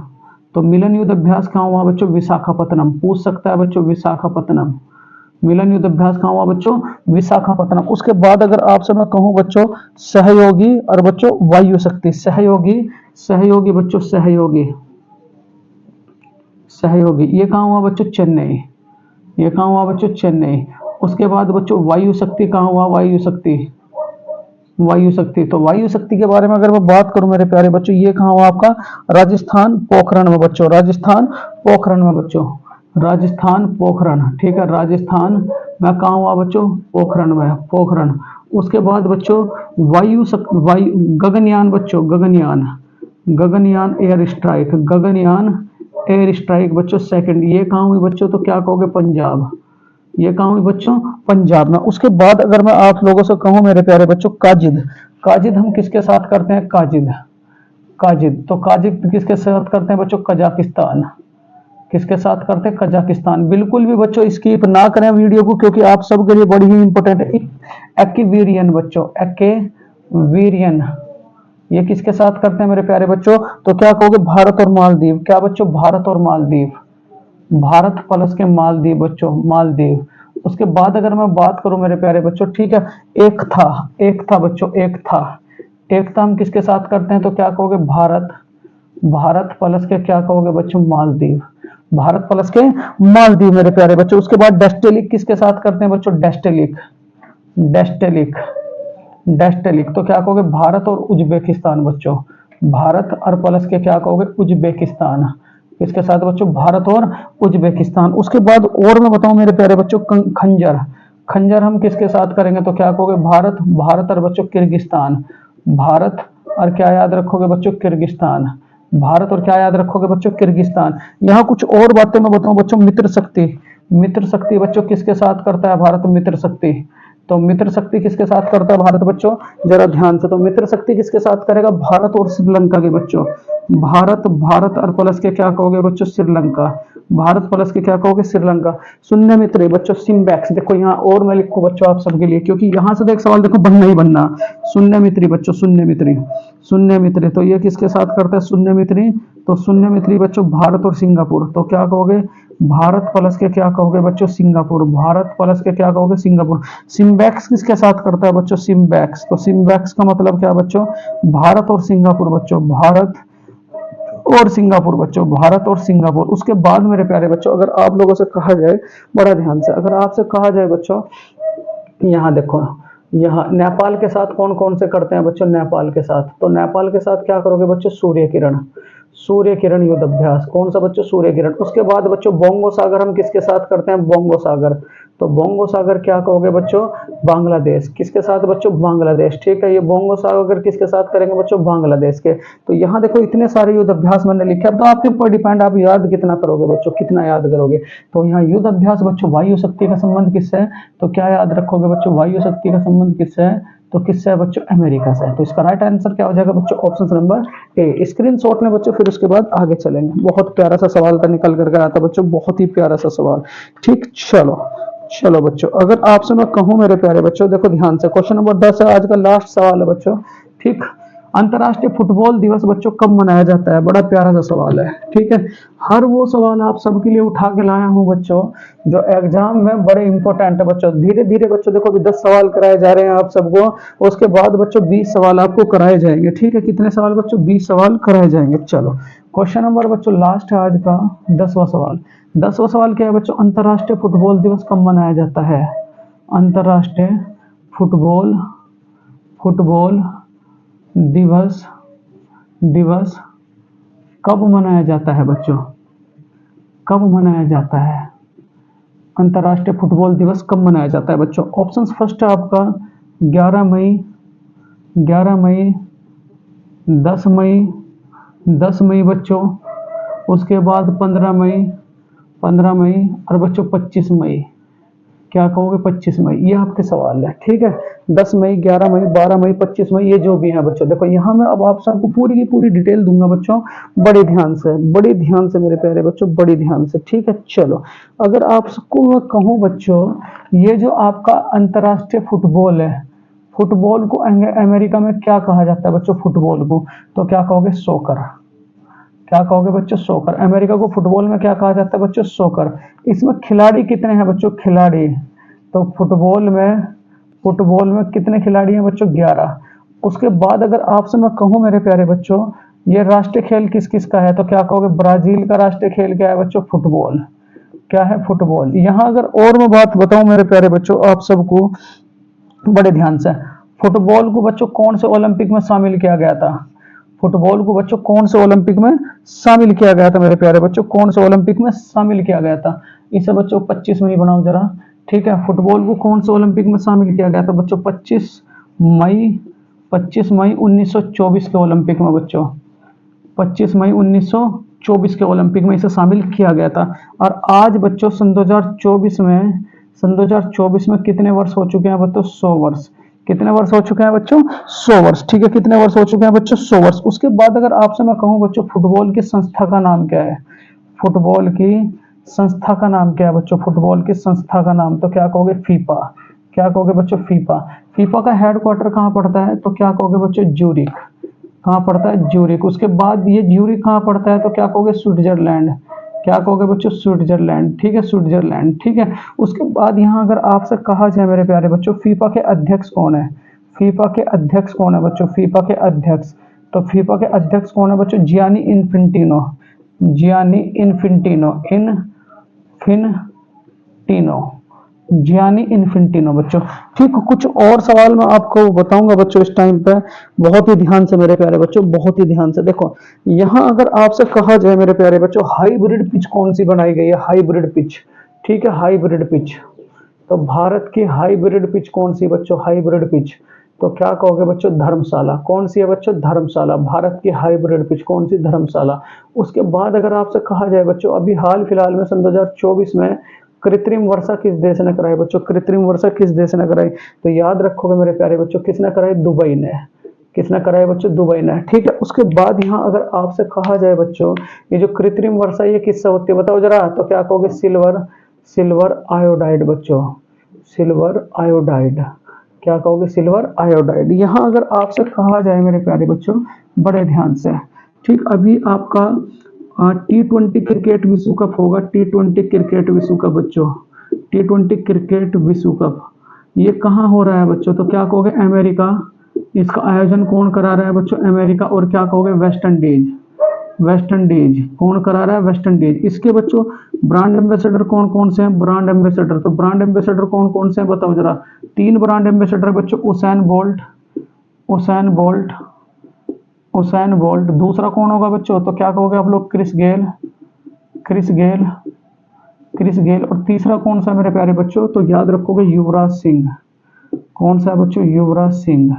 तो मिलन युद्ध अभ्यास कहाँ हुआ बच्चों? विशाखापत्तनम। पूछ सकता है बच्चों विशाखापत्तनम। मिलन युद्ध अभ्यास कहाँ हुआ बच्चों? विशाखापत्तनम। उसके बाद अगर आपसे मैं कहूं बच्चों सहयोगी और बच्चों वायु शक्ति, सहयोगी, सहयोगी बच्चों, सहयोगी, सहयोगी, ये कहाँ हुआ बच्चों? चेन्नई। ये कहाँ हुआ बच्चों? चेन्नई। उसके बाद बच्चों वायु शक्ति कहाँ हुआ? वायु शक्ति, वायु शक्ति। तो वायु शक्ति के बारे में अगर मैं बात करूं मेरे प्यारे बच्चों, ये कहाँ हुआ आपका? राजस्थान पोखरण में बच्चों, राजस्थान पोखरण में बच्चों, राजस्थान पोखरण। ठीक है, राजस्थान में कहाँ हुआ बच्चों? पोखरण में, पोखरण। उसके बाद बच्चों वायु शक्ति, वायु गगनयान बच्चों, Gaganyaan, Gaganyaan air strike, Gaganyaan air strike बच्चों सेकंड। ये कहाँ हुई बच्चों? तो क्या कहोगे? पंजाब। ये कहाँ हुई बच्चों? पंजाब में। उसके बाद अगर मैं आप लोगों से कहूं मेरे प्यारे बच्चों काजिद, काजिद हम किसके साथ करते हैं? काजिद, काजिद। तो काजिद किसके साथ करते हैं बच्चों? कजाकिस्तान। किसके साथ करते हैं? कजाकिस्तान। बिल्कुल भी बच्चों स्किप ना करें वीडियो को, क्योंकि आप सबके लिए बड़ी ही इंपॉर्टेंट है। एक्वीरियन बच्चों, एक्वीरियन, ये किसके साथ करते हैं मेरे प्यारे बच्चों? तो क्या कहोगे? भारत और मालदीव। क्या बच्चों? भारत और मालदीव, भारत प्लस के मालदीव बच्चों, मालदीव। उसके बाद अगर मैं बात करूं मेरे प्यारे बच्चों, ठीक है, एक था, एक था बच्चों, एक था, एक था हम किसके साथ करते हैं? तो क्या कहोगे? भारत, भारत प्लस के क्या कहोगे बच्चों? मालदीव, भारत प्लस के मालदीव मेरे प्यारे बच्चों। उसके बाद डेस्टेलिक किसके साथ करते हैं बच्चों? डेस्टेलिक, डेस्टेलिक, डेस्टेलिक। तो क्या कहोगे? भारत और उज्बेकिस्तान बच्चों, भारत और प्लस के क्या कहोगे? उज्बेकिस्तान। इसके साथ बच्चों भारत और उज्बेकिस्तान। उसके बाद और मैं बताऊं मेरे प्यारे बच्चों खंजर, खंजर हम किसके साथ करेंगे? तो क्या कहोगे? भारत, भारत और बच्चों किर्गिस्तान, भारत और क्या याद रखोगे बच्चों? किर्गिस्तान, भारत और क्या याद रखोगे बच्चों? किर्गिस्तान। यहाँ कुछ और बातें मैं बताऊं बच्चों। मित्र शक्ति, मित्र शक्ति बच्चों किसके साथ करता है भारत? मित्र शक्ति। तो मित्र शक्ति किसके साथ करता है भारत बच्चों? जरा ध्यान से। तो मित्र शक्ति किसके साथ करेगा? भारत और श्रीलंका के बच्चों, भारत, भारत और प्लस के क्या कहोगे बच्चों? श्रीलंका, भारत प्लस के क्या कहोगे? श्रीलंका। शून्य मित्र बच्चों सिम्बैक्स। देखो यहाँ और मैं लिखूं बच्चों आप सबके लिए, क्योंकि यहाँ से तो एक सवाल देखो बनना ही बनना। शून्य मित्री बच्चों, शून्य मित्री, शून्य मित्री। तो ये किसके साथ करता है? शून्य मित्री। तो शून्य मित्री बच्चों भारत और सिंगापुर। तो क्या कहोगे? भारत प्लस के क्या कहोगे बच्चों? सिंगापुर, भारत प्लस के क्या कहोगे? सिंगापुर। सिम्बैक्स किसके साथ करता है बच्चों? सिम्बैक्स। तो सिम्बैक्स का मतलब क्या बच्चों? भारत और सिंगापुर बच्चों, भारत और सिंगापुर बच्चों, भारत और सिंगापुर। उसके बाद मेरे प्यारे बच्चों अगर आप लोगों से कहा जाए, बड़ा ध्यान से, अगर आपसे कहा जाए बच्चों, यहाँ देखो, यहाँ नेपाल के साथ कौन कौन से करते हैं बच्चों? नेपाल के साथ। तो नेपाल के साथ क्या करोगे बच्चों? सूर्य किरण, सूर्य किरण युद्ध अभ्यास। कौन सा बच्चों? सूर्य किरण। उसके बाद बच्चों बोंगो सागर हम किसके साथ करते हैं? बोंगो सागर। तो बोंगो सागर क्या कहोगे बच्चों? बांग्लादेश। किसके साथ बच्चों? बांग्लादेश। ठीक है, ये बोंगो सागर किसके साथ करेंगे बच्चों? बांग्लादेश के। तो यहाँ देखो इतने सारे युद्ध अभ्यास मैंने लिखे। अब तो आपके ऊपर डिपेंड, आप याद कितना करोगे बच्चों, कितना याद करोगे। तो यहाँ युद्ध अभ्यास बच्चों वायु शक्ति का संबंध किससे है? तो क्या याद रखोगे बच्चों? वायु शक्ति का संबंध किससे है? तो किससे है बच्चों? अमेरिका से। तो इसका राइट आंसर क्या हो जाएगा बच्चों? Option number A. स्क्रीनशॉट में बच्चों, फिर उसके बाद आगे चलेंगे। बहुत प्यारा सा सवाल था, निकल करके आया था बच्चों, बहुत ही प्यारा सा सवाल। ठीक, चलो चलो बच्चों, अगर आपसे मैं कहूं मेरे प्यारे बच्चों, देखो ध्यान से, क्वेश्चन नंबर 10 है, आज का लास्ट सवाल है बच्चों। ठीक, अंतर्राष्ट्रीय फुटबॉल दिवस बच्चों कब मनाया जाता है? बड़ा प्यारा सा सवाल है। ठीक है, हर वो सवाल आप सबके लिए उठा के लाया हूं बच्चों जो एग्जाम में बड़े इंपॉर्टेंट है बच्चों। धीरे धीरे बच्चों देखो, अभी 10 सवाल कराए जा रहे हैं आप सबको, उसके बाद बच्चों 20 सवाल आपको कराए जाएंगे। ठीक है, कितने सवाल बच्चों? 20 सवाल कराए जाएंगे। चलो, क्वेश्चन नंबर बच्चों लास्ट है आज का, 10वां सवाल। 10वां सवाल क्या है बच्चों? अंतर्राष्ट्रीय फुटबॉल दिवस कब मनाया जाता है? अंतर्राष्ट्रीय फुटबॉल, फुटबॉल दिवस, दिवस कब मनाया जाता है बच्चों? कब मनाया जाता है? अंतर्राष्ट्रीय फुटबॉल दिवस कब मनाया जाता है बच्चों? ऑप्शंस फर्स्ट है आपका 11 मई 11 मई, 10 मई, 10 मई बच्चों, उसके बाद 15 मई, 15 मई और बच्चों 25 मई। क्या कहोगे? 25 मई। ये आपके सवाल है, ठीक है। 10 मई, 11 मई, 12 मई, 25 मई, ये जो भी है बच्चों, देखो यहाँ मैं अब आप सबको पूरी की पूरी डिटेल दूंगा बच्चों, बड़े ध्यान से, बड़े ध्यान से मेरे प्यारे बच्चों, बड़े ध्यान से, ठीक है। चलो, अगर आप सबको मैं कहूँ बच्चों, ये जो आपका अंतर्राष्ट्रीय फुटबॉल है, फुटबॉल को अमेरिका में क्या कहा जाता है बच्चों? फुटबॉल को तो क्या कहोगे? सोकर। क्या कहोगे बच्चों? सोकर। अमेरिका को फुटबॉल में क्या कहा जाता है बच्चों? सोकर। इसमें खिलाड़ी कितने हैं बच्चों? खिलाड़ी, तो फुटबॉल में कितने खिलाड़ी हैं बच्चों? 11। उसके बाद अगर आपसे मैं कहूं मेरे प्यारे बच्चों, ये राष्ट्रीय खेल किस किस का है, तो क्या कहोगे? ब्राजील का राष्ट्रीय खेल क्या है बच्चों? फुटबॉल। क्या है? फुटबॉल। यहाँ अगर और मैं बात बताऊं मेरे प्यारे बच्चों आप सबको बड़े ध्यान से, फुटबॉल को बच्चों कौन से ओलंपिक में शामिल किया गया था? फुटबॉल को बच्चों कौन से ओलंपिक में शामिल किया गया था मेरे प्यारे बच्चों? कौन से ओलंपिक में शामिल किया गया था? इसे बच्चों 25 में ही बनाओ जरा, ठीक है। फुटबॉल को कौन से ओलंपिक में शामिल किया गया था बच्चों? 25 मई, 25 मई 1924 के ओलंपिक में बच्चों, 25 मई 1924 के ओलंपिक में इसे शामिल किया गया था। और आज बच्चों सन 2024 में कितने वर्ष हो चुके हैं बच्चों? 100 वर्ष। कितने वर्ष हो चुके हैं बच्चों? 100 वर्ष, ठीक है। कितने वर्ष हो चुके हैं बच्चों? 100 वर्ष। उसके बाद अगर आपसे मैं कहूं बच्चों, फुटबॉल की संस्था का नाम क्या है? फुटबॉल की संस्था का नाम क्या है बच्चों? फुटबॉल की संस्था का नाम, तो क्या कहोगे? फीफा। क्या कहोगे बच्चों? फीफा। फीफा का हेडक्वार्टर कहाँ पड़ता है, तो क्या कहोगे बच्चों? ज्यूरिख। कहाँ पड़ता है? ज्यूरिख। उसके बाद ये ज्यूरिख कहाँ पड़ता है, तो क्या कहोगे? स्विट्जरलैंड। क्या कहोगे बच्चों? स्विट्जरलैंड, ठीक है। स्विट्जरलैंड, ठीक है। उसके बाद यहाँ अगर आपसे कहा जाए मेरे प्यारे बच्चों, फीफा के अध्यक्ष कौन है? फीफा के अध्यक्ष कौन है बच्चों? फीफा के अध्यक्ष, तो फीफा के अध्यक्ष कौन है बच्चों? Gianni Infantino. Gianni Infantino, Infantino, Gianni Infantino बच्चों, ठीक। कुछ और सवाल मैं आपको बताऊंगा बच्चों इस टाइम पे, बहुत ही ध्यान से मेरे प्यारे बच्चों, बहुत ही ध्यान से देखो। यहाँ अगर आपसे कहा जाए मेरे प्यारे बच्चों, हाइब्रिड पिच कौन सी बनाई गई है? हाइब्रिड पिच, ठीक है। हाइब्रिड पिच, तो भारत की हाइब्रिड पिच कौन सी बच्चों? हाइब्रिड पिच, तो क्या कहोगे बच्चों? धर्मशाला। कौन सी है बच्चों? धर्मशाला। भारत की हाइब्रिड पिच कौन सी? धर्मशाला। उसके बाद अगर आपसे कहा जाए बच्चों, अभी हाल फिलहाल में सन 2024 में कृत्रिम वर्षा किस देश ने कराई बच्चों? कृत्रिम वर्षा किस देश ने कराई? तो याद रखोगे मेरे प्यारे बच्चों, किसने कराई? दुबई ने। किसने कराई बच्चों? दुबई ने, ठीक है। उसके बाद यहाँ अगर आपसे कहा जाए बच्चों, ये जो कृत्रिम वर्षा ये किससे होती है बताओ जरा, तो क्या कहोगे? सिल्वर आयोडाइड बच्चों, सिल्वर आयोडाइड। क्या कहोगे? Silver iodide. यहाँ अगर आपसे कहा जाए मेरे प्यारे बच्चों, बड़े ध्यान से, ठीक। अभी आपका T20 क्रिकेट विश्व कप होगा, T20 क्रिकेट विश्व कप बच्चों, T20 क्रिकेट विश्व कप, ये कहाँ हो रहा है बच्चों? तो क्या कहोगे? अमेरिका। इसका आयोजन कौन करा रहा है बच्चों? अमेरिका। और क्या कहोगे? West Indies. वेस्ट इंडीज कौन करा रहा है? West Indies. इसके बच्चों ब्रांड एम्बेसडर कौन कौन से हैं? ब्रांड एम्बेसडर, तो ब्रांड एम्बेसडर कौन कौन से हैं बताओ जरा। 3 ब्रांड एम्बेसडर बच्चों, Usain Bolt, Usain Bolt, Usain Bolt. दूसरा कौन होगा बच्चों? तो क्या कहोगे आप लोग? Chris Gayle, Chris Gayle, Chris Gayle. और तीसरा कौन सा मेरे प्यारे बच्चों? तो याद रखोगे युवराज सिंह। कौन सा है बच्चों? युवराज सिंह,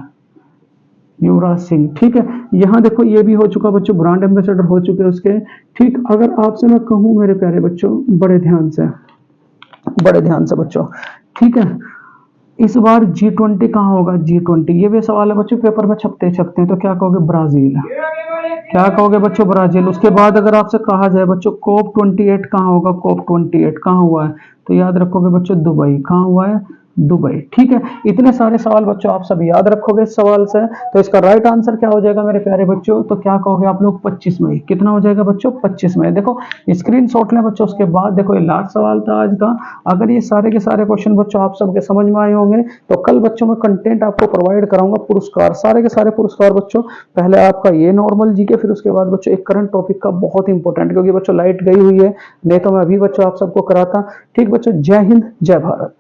युवराज सिंह, ठीक है। यहाँ देखो ये भी हो चुका बच्चों, ब्रांड एम्बेसडर हो चुके उसके, ठीक। अगर आपसे मैं कहूँ मेरे प्यारे बच्चों, बड़े ध्यान से, बड़े ध्यान से बच्चों, ठीक है। इस बार G20 कहाँ होगा? G20, ये भी सवाल है बच्चों, पेपर में छपते छपते हैं, तो क्या कहोगे? ब्राजील। क्या कहोगे बच्चों? ब्राजील। उसके बाद अगर आपसे कहा जाए बच्चों, COP28 कहाँ होगा? COP28 कहाँ हुआ है? तो याद रखोगे बच्चों, दुबई। कहाँ हुआ है? दुबई, ठीक है। इतने सारे सवाल बच्चों आप सब याद रखोगे इस सवाल से, तो इसका राइट आंसर क्या हो जाएगा मेरे प्यारे बच्चों? तो क्या कहोगे आप लोग? 25 मई। कितना हो जाएगा बच्चों? 25 मई। देखो स्क्रीनशॉट लें बच्चों। उसके बाद देखो, ये लास्ट सवाल था आज का। अगर ये सारे के सारे क्वेश्चन बच्चों आप सबके समझ में आए होंगे, तो कल बच्चों में कंटेंट आपको प्रोवाइड कराऊंगा, पुरस्कार, सारे के सारे पुरस्कार बच्चों। पहले आपका ये नॉर्मल जीके, फिर उसके बाद बच्चों एक करंट टॉपिक का, बहुत इंपॉर्टेंट, क्योंकि बच्चों लाइट गई हुई है, नहीं तो मैं अभी बच्चों आप सबको कराता, ठीक बच्चों। जय हिंद, जय भारत।